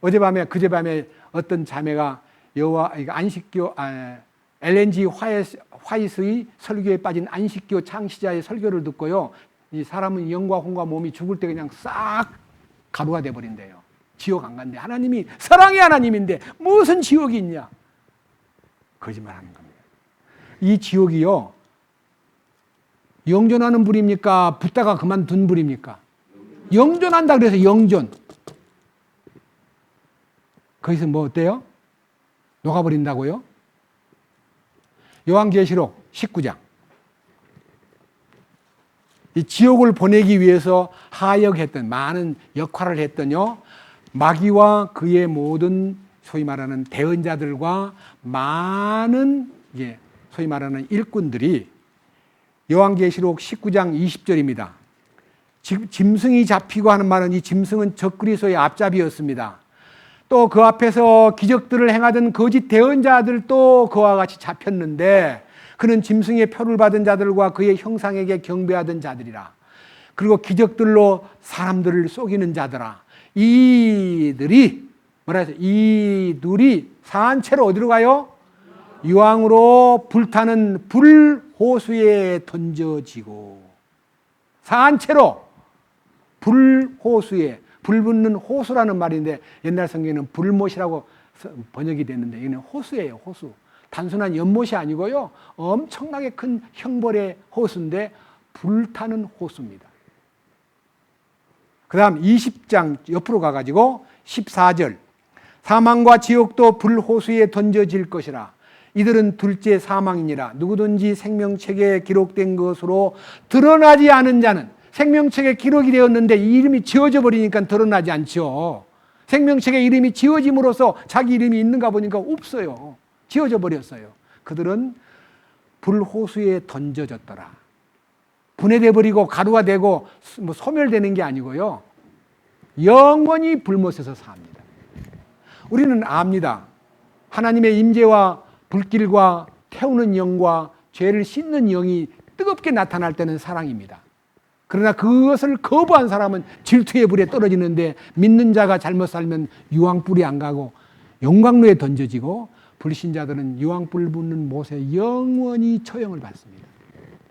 그제밤에 어떤 자매가 안식교 LNG 화이트의 설교에 빠진 안식교 창시자의 설교를 듣고요, 이 사람은 영과 혼과 몸이 죽을 때 그냥 싹 가루가 돼버린대요. 지옥 안 간대. 하나님이 사랑의 하나님인데 무슨 지옥이 있냐? 거짓말하는 겁니다. 이 지옥이요, 영존하는 불입니까? 붙다가 그만둔 불입니까? 영존한다 그래서 영존. 거기서 뭐 어때요? 녹아버린다고요? 요한계시록 19장. 이 지옥을 보내기 위해서 하역했던, 많은 역할을 했던요, 마귀와 그의 모든 소위 말하는 대언자들과 많은 소위 말하는 일꾼들이 요한계시록 19장 20절입니다. 짐승이 잡히고 하는 말은 이 짐승은 적그리스도의 앞잡이였습니다. 또 그 앞에서 기적들을 행하던 거짓 대언자들도 그와 같이 잡혔는데 그는 짐승의 표를 받은 자들과 그의 형상에게 경배하던 자들이라. 그리고 기적들로 사람들을 속이는 자들아. 이들이 뭐라 해서 이들이 산채로 어디로 가요? 유황으로 불타는 불호수에 던져지고, 산채로 불호수에, 불 붙는 호수라는 말인데 옛날 성경에는 불못이라고 번역이 됐는데 이거는 호수예요. 호수. 단순한 연못이 아니고요, 엄청나게 큰 형벌의 호수인데 불타는 호수입니다. 그 다음 20장 옆으로 가가지고 14절. 사망과 지옥도 불호수에 던져질 것이라. 이들은 둘째 사망이니라. 누구든지 생명책에 기록된 것으로 드러나지 않은 자는, 생명책에 기록이 되었는데 이 이름이 지워져 버리니까 드러나지 않죠. 생명책에 이름이 지워짐으로써 자기 이름이 있는가 보니까 없어요. 지워져 버렸어요. 그들은 불호수에 던져졌더라. 분해돼 버리고 가루가 되고 뭐 소멸되는 게 아니고요, 영원히 불못에서 삽니다. 우리는 압니다. 하나님의 임재와 불길과 태우는 영과 죄를 씻는 영이 뜨겁게 나타날 때는 사랑입니다. 그러나 그것을 거부한 사람은 질투의 불에 떨어지는데, 믿는 자가 잘못 살면 유황불이 안 가고 용광로에 던져지고, 불신자들은 유황불 붙는 못에 영원히 처형을 받습니다.